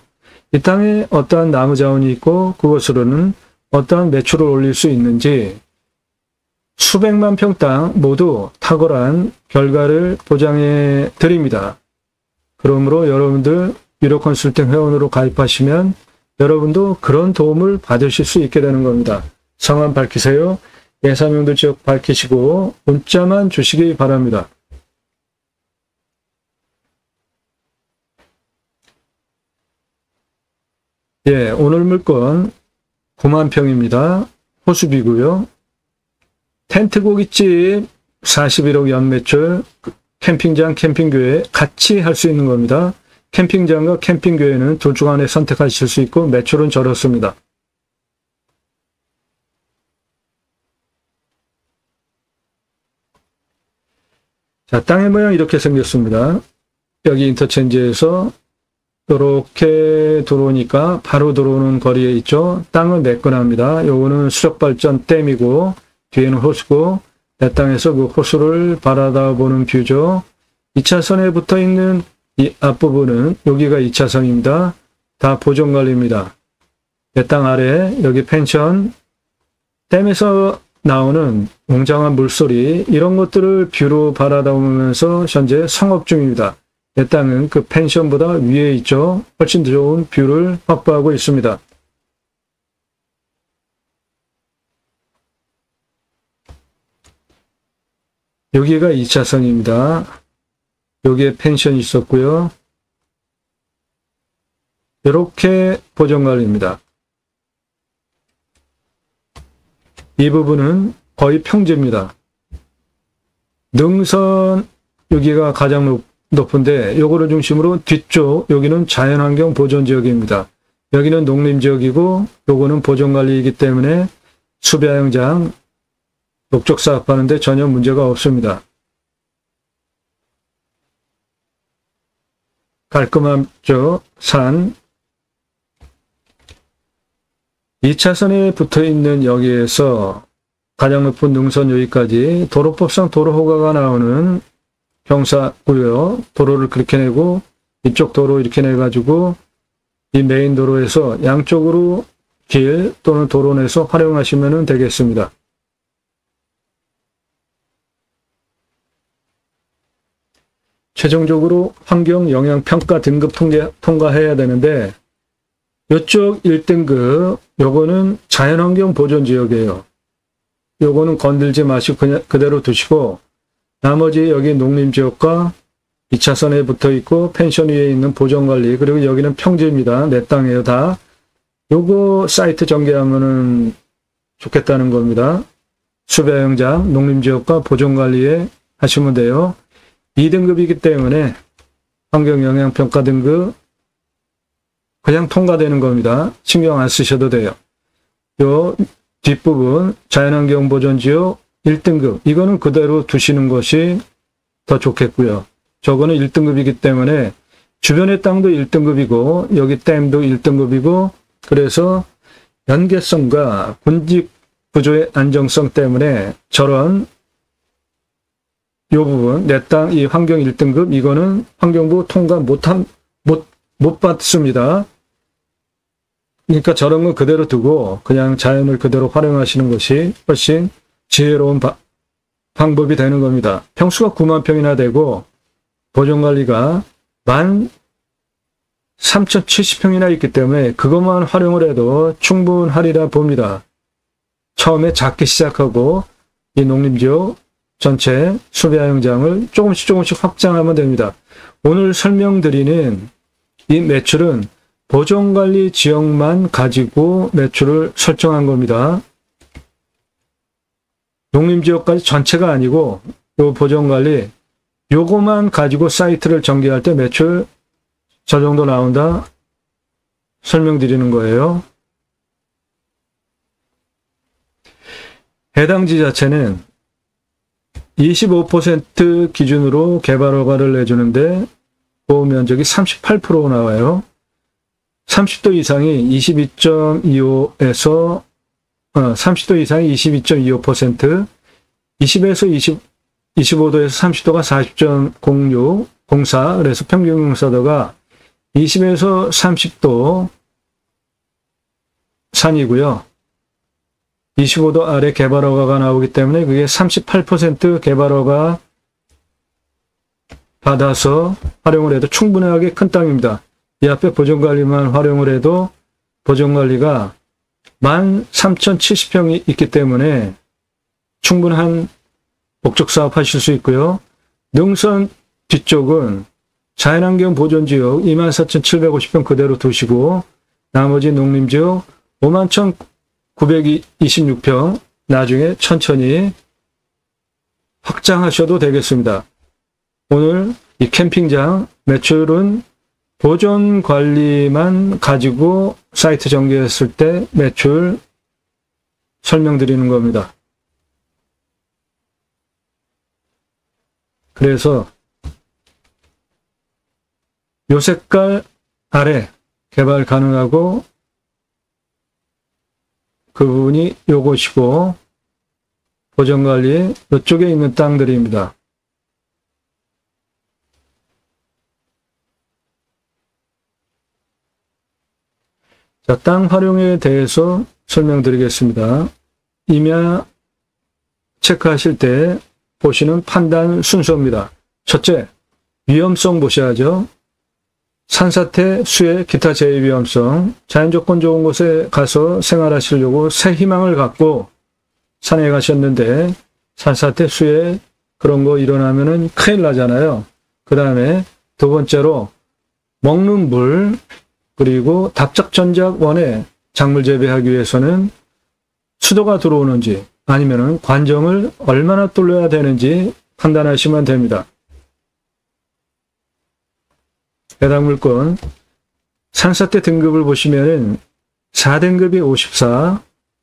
Speaker 1: 이 땅에 어떠한 나무 자원이 있고 그것으로는 어떠한 매출을 올릴 수 있는지 수백만 평 땅 모두 탁월한 결과를 보장해 드립니다. 그러므로 여러분들 유료 컨설팅 회원으로 가입하시면 여러분도 그런 도움을 받으실 수 있게 되는 겁니다. 성함 밝히세요. 예사명들 지역 밝히시고 문자만 주시기 바랍니다. 예, 오늘 물건 9만 평입니다. 호수비고요. 텐트 고깃집 41억 연매출, 캠핑장, 캠핑교회 같이 할 수 있는 겁니다. 캠핑장과 캠핑교회는 둘 중 하나 선택하실 수 있고 매출은 저렇습니다. 자, 땅의 모양 이렇게 생겼습니다. 여기 인터체인지에서 이렇게 들어오니까 바로 들어오는 거리에 있죠. 땅은 매끈합니다. 요거는 수력발전 댐이고 뒤에는 호수고 내 땅에서 그 호수를 바라다보는 뷰죠. 2차선에 붙어있는 이 앞부분은 여기가 2차선입니다. 다 보존관리입니다. 내 땅 아래 여기 펜션, 댐에서 나오는 웅장한 물소리 이런 것들을 뷰로 바라다보면서 현재 성업 중입니다. 내 땅은 그 펜션보다 위에 있죠. 훨씬 더 좋은 뷰를 확보하고 있습니다. 여기가 2차선입니다. 여기에 펜션이 있었고요. 이렇게 보존관리입니다. 이 부분은 거의 평지입니다. 능선 여기가 가장 높은데 요거를 중심으로 뒤쪽 여기는 자연환경 보존지역입니다. 여기는 농림지역이고 요거는 보존관리이기 때문에 수배양장 목적 사업하는데 전혀 문제가 없습니다. 깔끔하죠. 산 2차선에 붙어있는 여기에서 가장 높은 능선 여기까지 도로법상 도로허가가 나오는 경사고요. 도로를 그렇게 내고 이쪽 도로 이렇게 내가지고 이 메인 도로에서 양쪽으로 길 또는 도로 내서 활용하시면 되겠습니다. 최종적으로 환경영향평가 등급 통과해야 되는데 이쪽 1등급 요거는 자연환경 보존지역이에요. 요거는 건들지 마시고 그냥 그대로 두시고 나머지 여기 농림지역과 2차선에 붙어있고 펜션 위에 있는 보존관리 그리고 여기는 평지입니다. 내 땅이에요 다. 요거 사이트 전개하면은 좋겠다는 겁니다. 수배영장 농림지역과 보존관리에 하시면 돼요. 2등급이기 때문에 환경영향평가 등급 그냥 통과되는 겁니다. 신경 안 쓰셔도 돼요. 요 뒷부분 자연환경보존지역 1등급 이거는 그대로 두시는 것이 더 좋겠고요. 저거는 1등급이기 때문에 주변의 땅도 1등급이고 여기 댐도 1등급이고 그래서 연계성과 군집 구조의 안정성 때문에 저런 요 부분 내 땅 이 환경 1등급 이거는 환경부 통과 못 받습니다. 그러니까 저런 거 그대로 두고 그냥 자연을 그대로 활용하시는 것이 훨씬 지혜로운 방법이 되는 겁니다. 평수가 9만 평이나 되고 보존관리가 13,070평이나 있기 때문에 그것만 활용을 해도 충분하리라 봅니다. 처음에 작게 시작하고 이 농림지역 전체 수배양장을 조금씩 확장하면 됩니다. 오늘 설명드리는 이 매출은 보존관리 지역만 가지고 매출을 설정한 겁니다. 농림지역까지 전체가 아니고 요 보존관리 요거만 가지고 사이트를 전개할 때 매출 저 정도 나온다 설명드리는 거예요. 해당 지자체는 25% 기준으로 개발허가를 내주는데 보호면적이 38% 나와요. 30도 이상이 22.25에서 30도 이상이 22.25%, 20에서 25도에서 30도가 40.06, 공사, 그래서 평균 공사도가 20에서 30도 산이고요. 25도 아래 개발허가가 나오기 때문에 그게 38% 개발허가 받아서 활용을 해도 충분하게 큰 땅입니다. 이 앞에 보존관리만 활용을 해도 보존관리가 13,070평이 있기 때문에 충분한 목적사업 하실 수 있고요. 능선 뒤쪽은 자연환경 보존지역 24,750평 그대로 두시고 나머지 농림지역 51,926평 나중에 천천히 확장하셔도 되겠습니다. 오늘 이 캠핑장 매출은 보존 관리만 가지고 사이트 전개했을 때 매출 설명드리는 겁니다. 그래서 요 색깔 아래 개발 가능하고 그 부분이 요것이고 보존관리 이쪽에 있는 땅들입니다. 자, 땅 활용에 대해서 설명드리겠습니다. 임야 체크하실 때 보시는 판단 순서입니다. 첫째, 위험성 보셔야죠. 산사태, 수해, 기타 재해 위험성, 자연조건 좋은 곳에 가서 생활하시려고 새 희망을 갖고 산에 가셨는데 산사태, 수해 그런 거 일어나면은 큰일 나잖아요. 그 다음에 두 번째로 먹는 물, 그리고 답작전작원에 작물 재배하기 위해서는 수도가 들어오는지 아니면은 관정을 얼마나 뚫려야 되는지 판단하시면 됩니다. 해당 물건 산사태 등급을 보시면은 4등급이 54,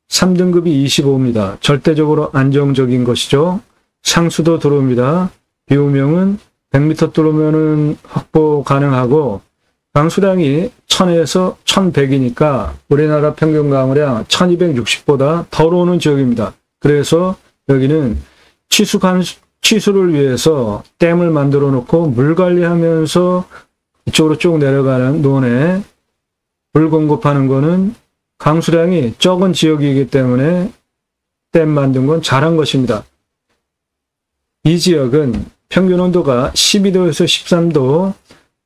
Speaker 1: 3등급이 25입니다. 절대적으로 안정적인 것이죠. 상수도 들어옵니다. 비우명은 100m 뚫으면은 확보 가능하고 강수량이 1000에서 1100이니까 우리나라 평균 강우량 1260보다 덜 오는 지역입니다. 그래서 여기는 치수를 위해서 댐을 만들어 놓고 물 관리하면서 이쪽으로 쭉 내려가는 논에 물 공급하는 거는 강수량이 적은 지역이기 때문에 댐 만든 건 잘한 것입니다. 이 지역은 평균 온도가 12도에서 13도,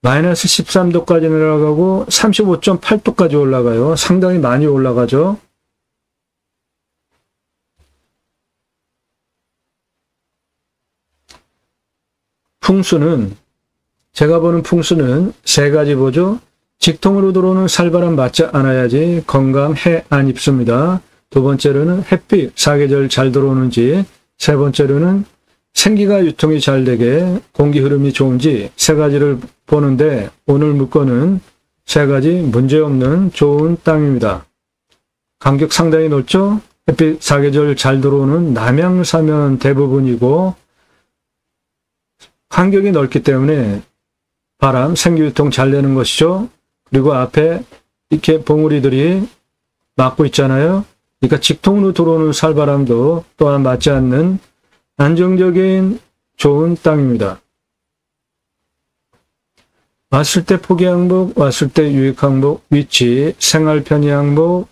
Speaker 1: 마이너스 13도까지 내려가고 35.8도까지 올라가요. 상당히 많이 올라가죠. 풍수는 제가 보는 풍수는 세 가지 보죠. 직통으로 들어오는 살바람 맞지 않아야지 건강 해 안 입습니다. 두 번째로는 햇빛 사계절 잘 들어오는지, 세 번째로는 생기가 유통이 잘 되게 공기 흐름이 좋은지 세 가지를 보는데 오늘 물건은 세 가지 문제없는 좋은 땅입니다. 간격 상당히 넓죠? 햇빛 사계절 잘 들어오는 남양사면 대부분이고 간격이 넓기 때문에 바람, 생기유통 잘 되는 것이죠. 그리고 앞에 이렇게 봉우리들이 막고 있잖아요. 그러니까 직통으로 들어오는 살바람도 또한 맞지 않는 안정적인 좋은 땅입니다. 왔을 때 포기 항목, 왔을 때 유익 항목, 위치, 생활 편의 항목,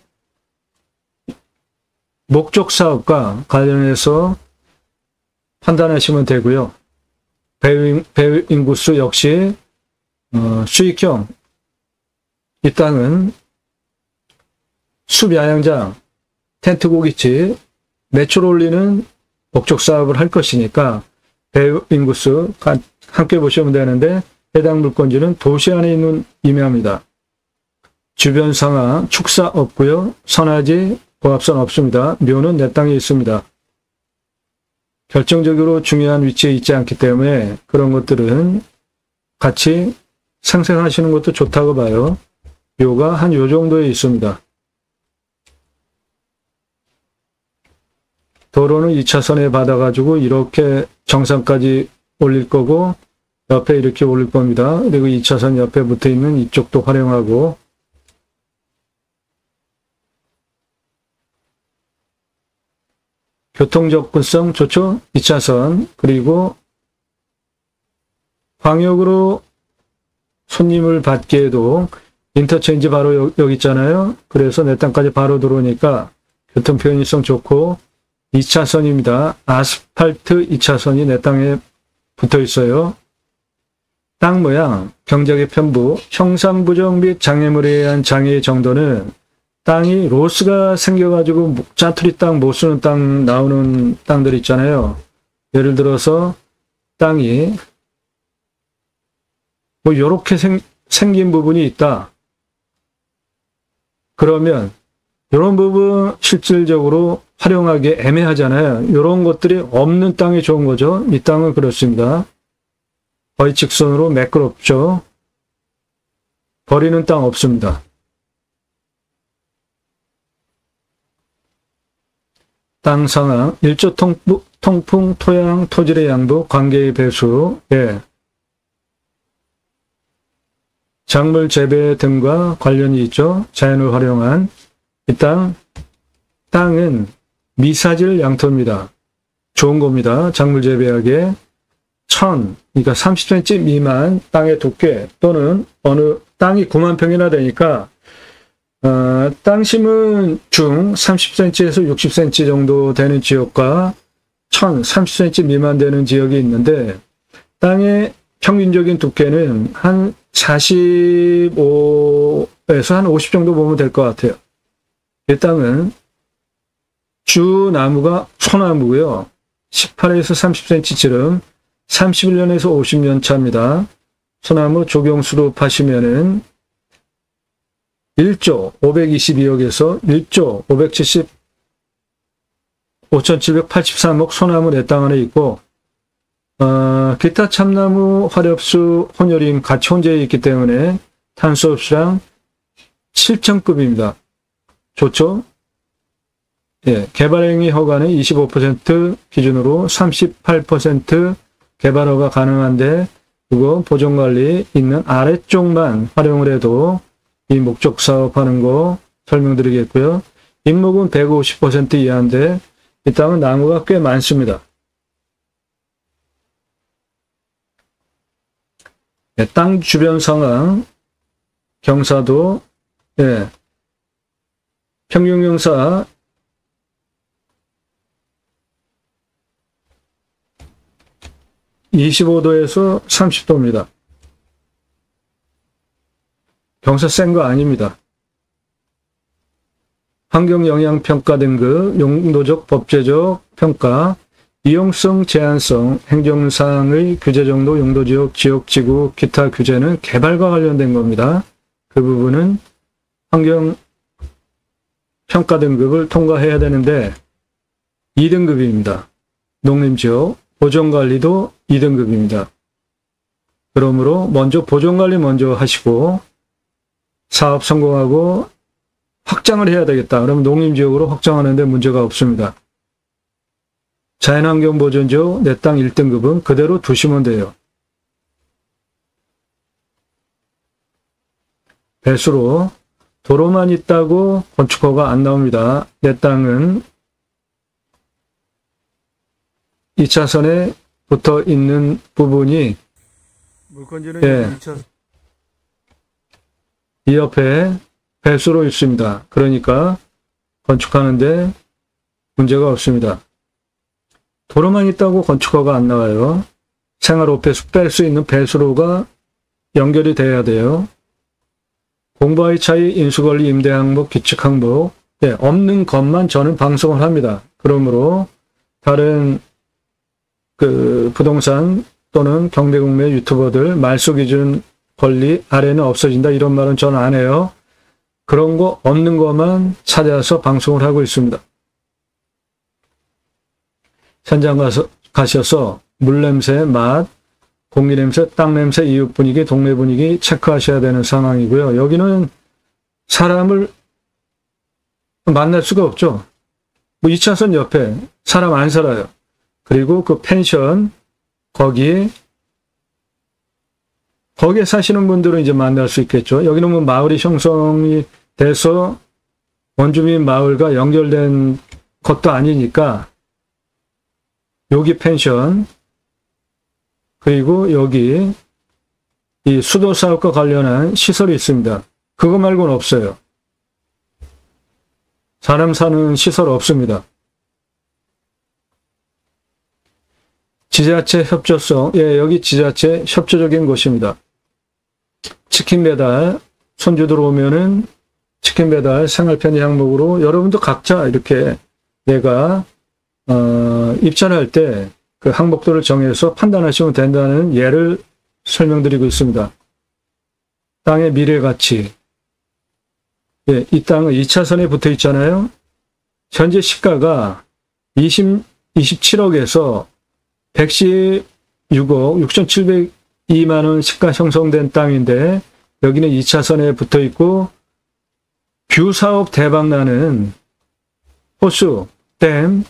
Speaker 1: 목적 사업과 관련해서 판단하시면 되고요. 배유 인구수 역시 수익형, 이 땅은 숲야영장, 텐트 고깃집, 매출 올리는 목적 사업을 할 것이니까 배유 인구수 함께 보시면 되는데 해당 물건지는 도시 안에 있는 임야입니다. 주변 상하, 축사 없고요. 선화지, 고압선 없습니다. 묘는 내 땅에 있습니다. 결정적으로 중요한 위치에 있지 않기 때문에 그런 것들은 같이 상생하시는 것도 좋다고 봐요. 묘가 한 요 정도에 있습니다. 도로는 2차선에 받아가지고 이렇게 정상까지 올릴 거고 옆에 이렇게 올릴 겁니다. 그리고 2차선 옆에 붙어 있는 이쪽도 활용하고 교통 접근성 좋죠? 2차선. 그리고 광역으로 손님을 받기에도 인터체인지 바로 여기 있잖아요. 그래서 내 땅까지 바로 들어오니까 교통 편의성 좋고 2차선입니다. 아스팔트 2차선이 내 땅에 붙어 있어요. 땅 모양, 경작의 편부, 형상부정 및 장애물에 의한 장애의 정도는 땅이 로스가 생겨가지고 짜투리 땅, 못 쓰는 땅 나오는 땅들 있잖아요. 예를 들어서 땅이 뭐 요렇게 생긴 부분이 있다. 그러면 이런 부분 실질적으로 활용하기 애매하잖아요. 이런 것들이 없는 땅이 좋은 거죠. 이 땅은 그렇습니다. 거의 직선으로 매끄럽죠. 버리는 땅 없습니다. 땅 상황, 일조 통풍, 토양, 토질의 양부, 관계의 배수, 예. 작물 재배 등과 관련이 있죠. 자연을 활용한 이 땅은 미사질 양토입니다. 좋은 겁니다. 작물 재배하기에 그러니까 30cm 미만 땅의 두께 또는 어느 땅이 9만 평이나 되니까 땅 심은 중 30cm에서 60cm 정도 되는 지역과 30cm 미만 되는 지역이 있는데 땅의 평균적인 두께는 한 45에서 한 50 정도 보면 될 것 같아요. 이 땅은 주 나무가 소나무고요. 18에서 30cm쯤 31년에서 50년 차입니다. 소나무 조경수로 파시면은 1조 522억에서 1조 573억 소나무 내 땅 안에 있고 기타 참나무, 화렵수, 혼혈임 같이 혼재해 있기 때문에 탄소 흡수량 7천급입니다. 좋죠? 예, 개발행위 허가는 25% 기준으로 38% 개발 허가 가능한데 그거 보존관리 있는 아래쪽만 활용을 해도 이 목적 사업하는 거 설명드리겠고요. 인목은 150% 이하인데 이 땅은 나무가 꽤 많습니다. 예, 땅 주변 상황, 경사도, 예, 평균 경사 25도에서 30도입니다. 경사 센 거 아닙니다. 환경영향평가 등급, 용도적, 법제적 평가, 이용성, 제한성, 행정상의 규제 정도, 용도지역, 지역지구, 기타 규제는 개발과 관련된 겁니다. 그 부분은 환경평가 등급을 통과해야 되는데 2등급입니다. 농림지역, 보존관리도 2등급입니다. 그러므로 먼저 보존관리 먼저 하시고 사업 성공하고 확장을 해야 되겠다. 그러면 농림지역으로 확장하는데 문제가 없습니다. 자연환경보존지역 내 땅 1등급은 그대로 두시면 돼요. 배수로 도로만 있다고 건축허가 안 나옵니다. 내 땅은 2차선에 붙어 있는 부분이
Speaker 2: 물건지는
Speaker 1: 예,
Speaker 2: 2차선.
Speaker 1: 이 옆에 배수로 있습니다. 그러니까 건축하는데 문제가 없습니다. 도로만 있다고 건축허가 안 나와요. 생활 오폐수 뺄 수 있는 배수로가 연결이 돼야 돼요. 공부와의 차이, 인수권리, 임대항목, 규칙항목, 예, 없는 것만 저는 방송을 합니다. 그러므로 다른 그 부동산 또는 경매국매 유튜버들 말소기준 권리 아래는 없어진다 이런 말은 저는 안 해요. 그런 거 없는 것만 찾아서 방송을 하고 있습니다. 현장 가셔서 물냄새, 맛, 공기냄새, 땅냄새, 이웃 분위기, 동네 분위기 체크하셔야 되는 상황이고요. 여기는 사람을 만날 수가 없죠. 뭐 2차선 옆에 사람 안 살아요. 그리고 그 펜션 거기에 사시는 분들은 이제 만날 수 있겠죠. 여기는 뭐 마을이 형성이 돼서 원주민 마을과 연결된 것도 아니니까 여기 펜션, 그리고 여기 이 수도 사업과 관련한 시설이 있습니다. 그거 말고는 없어요. 사람 사는 시설 없습니다. 지자체 협조성, 예, 여기 지자체 협조적인 곳입니다. 치킨 배달, 손주들 오면은 치킨 배달 생활편의 항목으로 여러분도 각자 이렇게 내가 입찰할 때 그 항목들을 정해서 판단하시면 된다는 예를 설명드리고 있습니다. 땅의 미래 가치. 예, 이 땅은 2차선에 붙어 있잖아요. 현재 시가가 27억에서 116억 6,702만 원 시가 형성된 땅인데 여기는 2차선에 붙어 있고 뷰 사업 대박 나는 호수, 댐,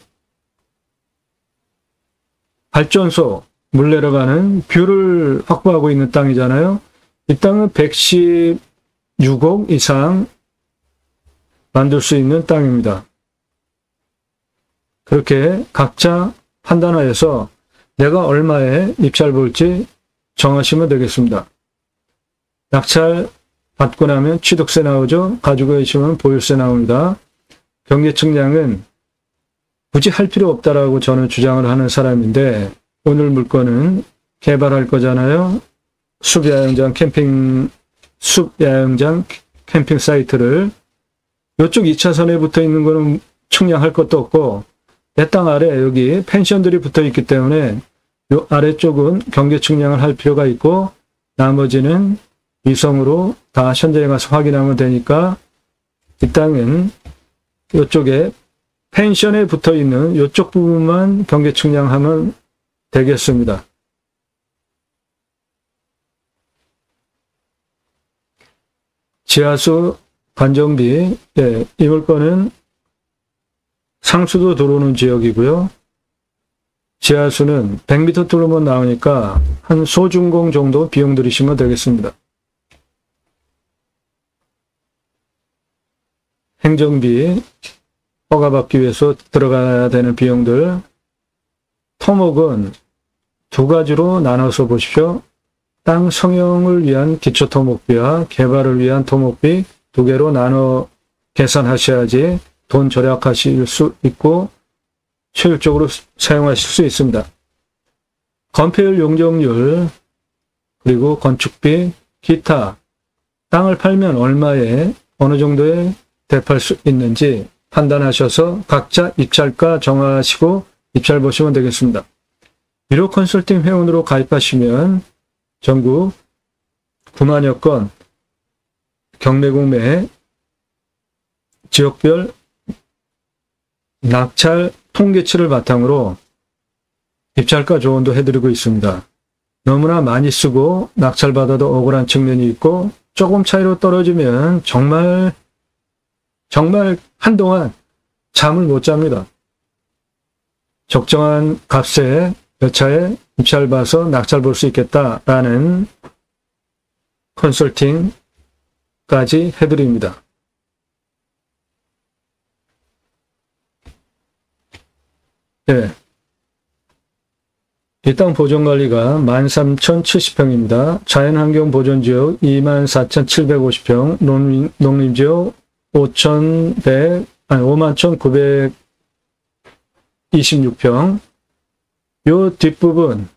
Speaker 1: 발전소, 물 내려가는 뷰를 확보하고 있는 땅이잖아요. 이 땅은 116억 이상 만들 수 있는 땅입니다. 그렇게 각자 판단하여서 내가 얼마에 입찰 볼지 정하시면 되겠습니다. 낙찰 받고 나면 취득세 나오죠. 가지고 계시면 보유세 나옵니다. 경계측량은 굳이 할 필요 없다라고 저는 주장을 하는 사람인데 오늘 물건은 개발할 거잖아요. 숲야영장 캠핑 사이트를 이쪽 2차선에 붙어 있는 거는 측량할 것도 없고 내 땅 아래 여기 펜션들이 붙어 있기 때문에 이 아래쪽은 경계 측량을 할 필요가 있고 나머지는 위성으로 다 현장에 가서 확인하면 되니까 이 땅은 이쪽에 펜션에 붙어 있는 이쪽 부분만 경계 측량하면 되겠습니다. 지하수 관정비, 예, 이 물건은 상수도 들어오는 지역이고요. 지하수는 100m 뚫으면 나오니까 한 소중공 정도 비용 들이시면 되겠습니다. 행정비, 허가받기 위해서 들어가야 되는 비용들, 토목은 두 가지로 나눠서 보십시오. 땅 성형을 위한 기초 토목비와 개발을 위한 토목비 두 개로 나눠 계산하셔야지 돈 절약하실 수 있고 효율적으로 사용하실 수 있습니다. 건폐율 용적률 그리고 건축비, 기타 땅을 팔면 얼마에 어느 정도에 대팔 수 있는지 판단하셔서 각자 입찰가 정하시고 입찰 보시면 되겠습니다. 유료 컨설팅 회원으로 가입하시면 전국 9만여 건 경매공매 지역별 낙찰 통계치를 바탕으로 입찰가 조언도 해드리고 있습니다. 너무나 많이 쓰고 낙찰받아도 억울한 측면이 있고 조금 차이로 떨어지면 정말 한동안 잠을 못 잡니다. 적정한 값에 몇 차에 입찰 봐서 낙찰 볼 수 있겠다라는 컨설팅까지 해드립니다. 네. 이 땅 보존관리가 13,070평입니다. 자연환경 보존지역 24,750평, 농림지역 51,926평. 요 뒷부분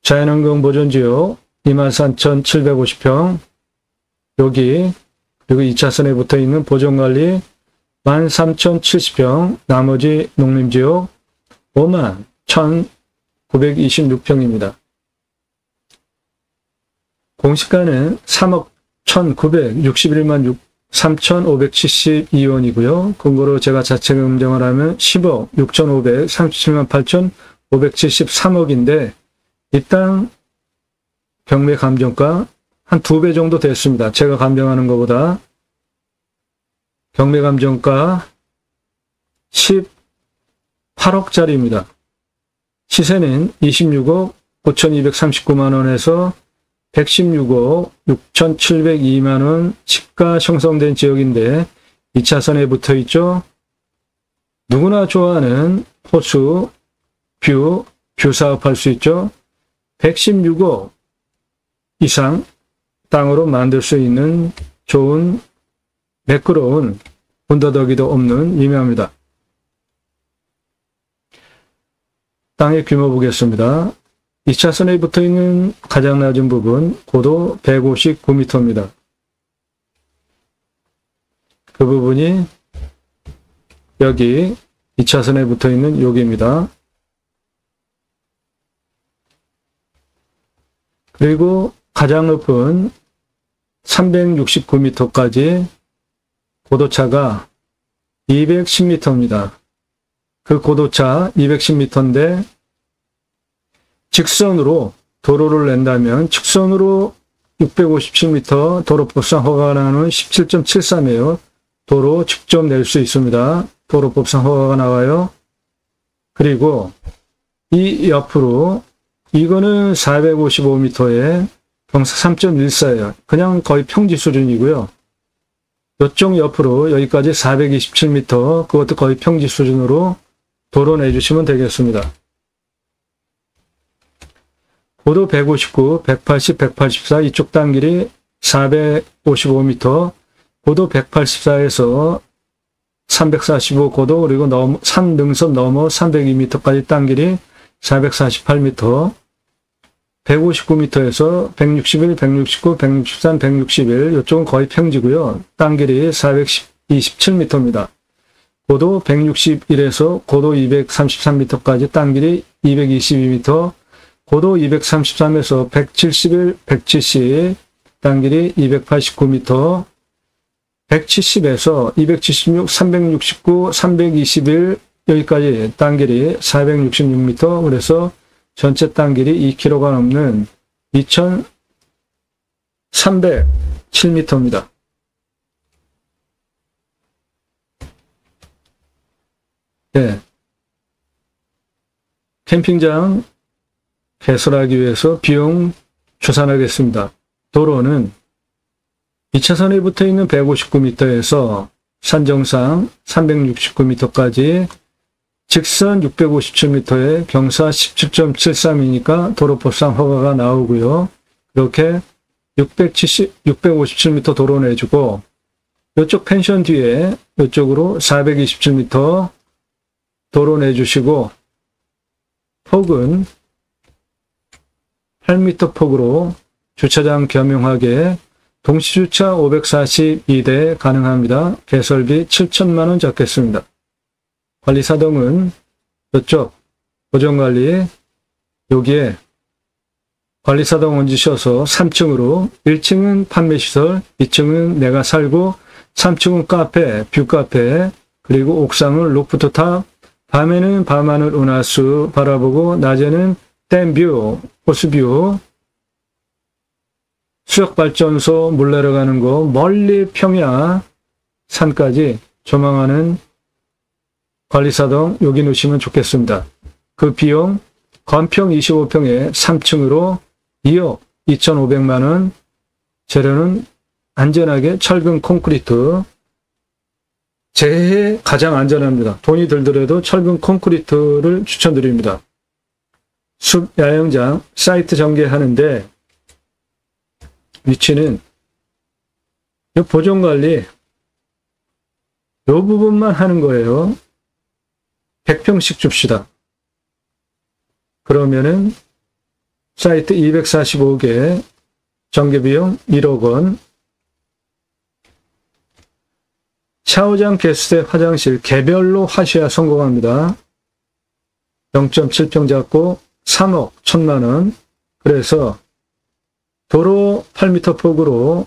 Speaker 1: 자연환경 보존지역 24,750평 여기 그리고 2차선에 붙어있는 보존관리 13,070평 나머지 농림지역 51,926평입니다. 공시가는 3억 1,961만 3,572원이고요. 근거로 제가 자체 검증을 하면 10억 6,537만 8,573억인데 이 땅 경매 감정가 한 2배 정도 됐습니다. 제가 감정하는 것보다 경매 감정가 18억짜리입니다. 시세는 26억 5,239만원에서 116억 6,702만원 시가 형성된 지역인데 2차선에 붙어있죠. 누구나 좋아하는 호수, 뷰 사업할 수 있죠. 116억 이상 땅으로 만들 수 있는 좋은 매끄러운 군더더기도 없는 임야입니다. 땅의 규모 보겠습니다. 2차선에 붙어있는 가장 낮은 부분 고도 159m입니다. 그 부분이 여기 2차선에 붙어있는 여기입니다. 그리고 가장 높은 369m까지 고도차가 210m입니다. 그 고도차 210m인데 직선으로 도로를 낸다면 직선으로 657m 도로법상 허가가 나오는 17.73이에요. 도로 직접 낼 수 있습니다. 도로법상 허가가 나와요. 그리고 이 옆으로 이거는 455m에 경사 3.14예요. 그냥 거의 평지 수준이고요. 이쪽 옆으로 여기까지 427m 그것도 거의 평지 수준으로 도로 내주시면 되겠습니다. 고도 159, 180, 184 이쪽 땅길이 455m 고도 184에서 345 고도 그리고 산 능선 넘어 302m까지 땅길이 448m 159m에서 161, 169, 163, 161 이쪽은 거의 평지고요. 땅길이 427m입니다. 고도 161에서 고도 233m까지 땅길이 222m 고도 233에서 171, 170 땅길이 289m 170에서 276, 369, 321 여기까지 땅길이 466m 그래서 전체 땅길이 2km가 넘는 2307m입니다. 네. 캠핑장 개설하기 위해서 비용 추산하겠습니다. 도로는 2차선에 붙어있는 159m에서 산정상 369m까지 직선 657m에 경사 17.73이니까 도로법상 허가가 나오고요. 이렇게 657m 도로 내주고 이쪽 펜션 뒤에 이쪽으로 427m 도로 내주시고 폭은 8m 폭으로 주차장 겸용하게 동시주차 542대 가능합니다. 개설비 7천만원 잡겠습니다. 관리사동은 이쪽 보존관리 여기에 관리사동 얹으셔서 3층으로 1층은 판매시설 2층은 내가 살고 3층은 카페, 뷰카페 그리고 옥상은 로프트탑 밤에는 밤하늘 은하수 바라보고 낮에는 댐뷰, 호수뷰 수력발전소 물 내려가는 거 멀리 평야 산까지 조망하는 관리사동 여기 놓으시면 좋겠습니다. 그 비용 건평 25평에 3층으로 2억 2,500만원 재료는 안전하게 철근 콘크리트 제해 가장 안전합니다. 돈이 들더라도 철근 콘크리트를 추천드립니다. 숲 야영장 사이트 전개하는데 위치는 이 보존관리 이 부분만 하는 거예요. 100평씩 줍시다. 그러면은 사이트 245개 전개비용 1억 원 샤워장, 개수대, 화장실 개별로 하셔야 성공합니다. 0.7평 잡고 3억 1천만원 그래서 도로 8m 폭으로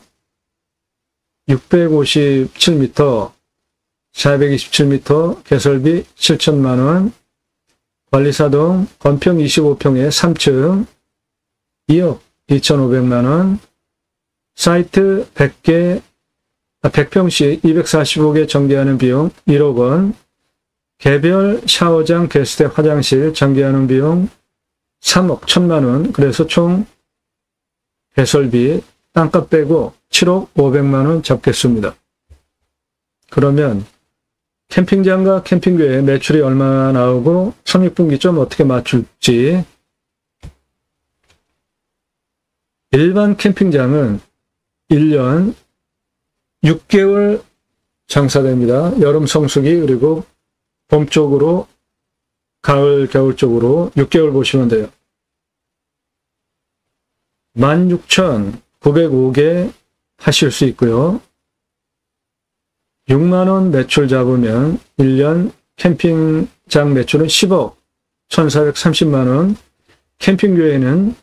Speaker 1: 657m 427m 개설비 7천만원 관리사동 건평 25평에 3층 2억 2,500만원 사이트 100평씩 245개 전개하는 비용 1억 원 개별 샤워장, 개수대, 화장실 전개하는 비용 3억 1천만원 그래서 총 개설비 땅값 빼고 7억 500만원 잡겠습니다. 그러면 캠핑장과 캠핑교회 매출이 얼마나 나오고 손익분기점 어떻게 맞출지. 일반 캠핑장은 1년 6개월 장사됩니다. 여름 성수기 그리고 봄 쪽으로 가을 겨울 쪽으로 6개월 보시면 돼요. 16,905개 하실 수 있고요. 6만원 매출 잡으면 1년 캠핑장 매출은 10억 1,430만원, 캠핑교회는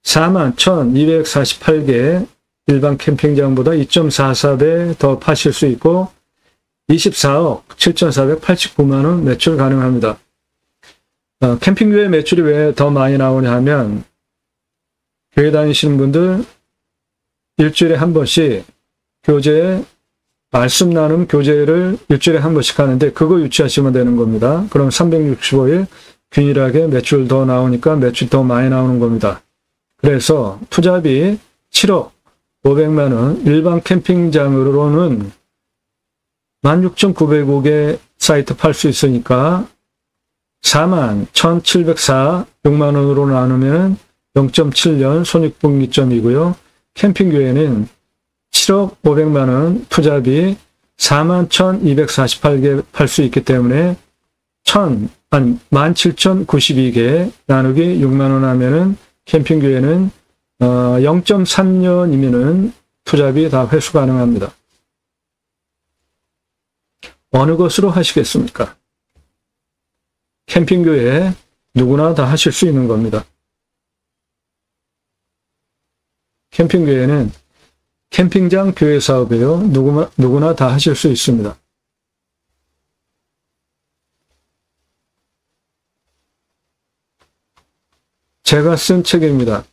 Speaker 1: 41,248개, 일반 캠핑장보다 2.44배 더 파실 수 있고 24억 7,489만원 매출 가능합니다. 캠핑교회 매출이 왜 더 많이 나오냐 하면 교회 다니시는 분들 일주일에 한 번씩 교재, 말씀 나눔 교재를 일주일에 한 번씩 하는데 그거 유치하시면 되는 겁니다. 그럼 365일 균일하게 매출 더 나오니까 매출 더 많이 나오는 겁니다. 그래서 투자비 7억 500만원, 일반 캠핑장으로는 16,905개 사이트 팔 수 있으니까 41,704, 6만원으로 나누면 0.7년 손익분기점이고요. 캠핑교회는 7억 500만원 투자비 41,248개 팔 수 있기 때문에 17,092개 나누기 6만원 하면은 캠핑교회는 0.3년이면은 투자비 다 회수 가능합니다. 어느 것으로 하시겠습니까? 캠핑교회 누구나 다 하실 수 있는 겁니다. 캠핑교회는 캠핑장 교회 사업이에요. 누구나 다 하실 수 있습니다. 제가 쓴 책입니다.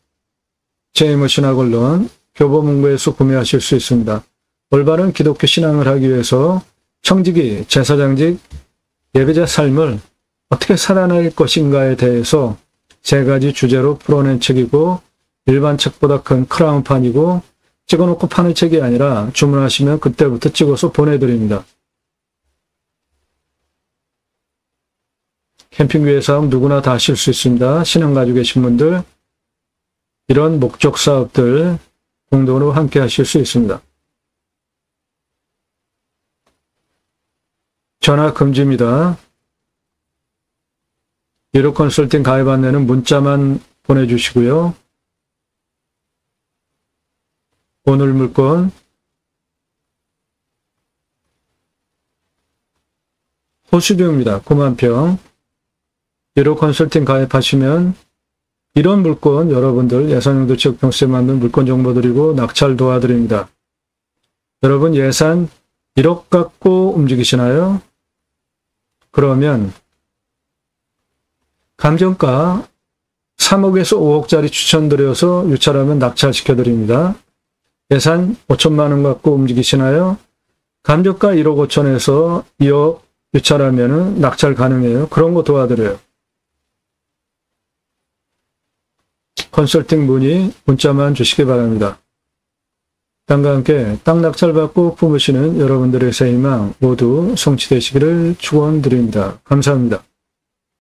Speaker 1: 제이머 신학언론, 교보문고에서 구매하실 수 있습니다. 올바른 기독교 신앙을 하기 위해서 청지기, 제사장직, 예배자 삶을 어떻게 살아낼 것인가에 대해서 3가지 주제로 풀어낸 책이고 일반 책보다 큰 크라운판이고 찍어놓고 파는 책이 아니라 주문하시면 그때부터 찍어서 보내드립니다. 캠핑교회 사업 누구나 다 하실 수 있습니다. 신앙 가지고 계신 분들 이런 목적 사업들 공동으로 함께 하실 수 있습니다. 전화 금지입니다. 유료 컨설팅 가입 안내는 문자만 보내주시고요. 오늘 물건 호수뷰입니다. 9만평. 유료 컨설팅 가입하시면 이런 물건 여러분들 예산용도 지역병수에 맞는 물건 정보 드리고 낙찰 도와드립니다. 여러분 예산 1억 갖고 움직이시나요? 그러면 감정가 3억에서 5억짜리 추천드려서 유찰하면 낙찰시켜드립니다. 예산 5천만 원 갖고 움직이시나요? 감정가 1억 5천에서 2억 유찰하면 낙찰 가능해요. 그런 거 도와드려요. 컨설팅 문의 문자만 주시기 바랍니다. 땅과 함께 땅 낙찰 받고 품으시는 여러분들의 새 희망 모두 성취되시기를 축원드립니다. 감사합니다.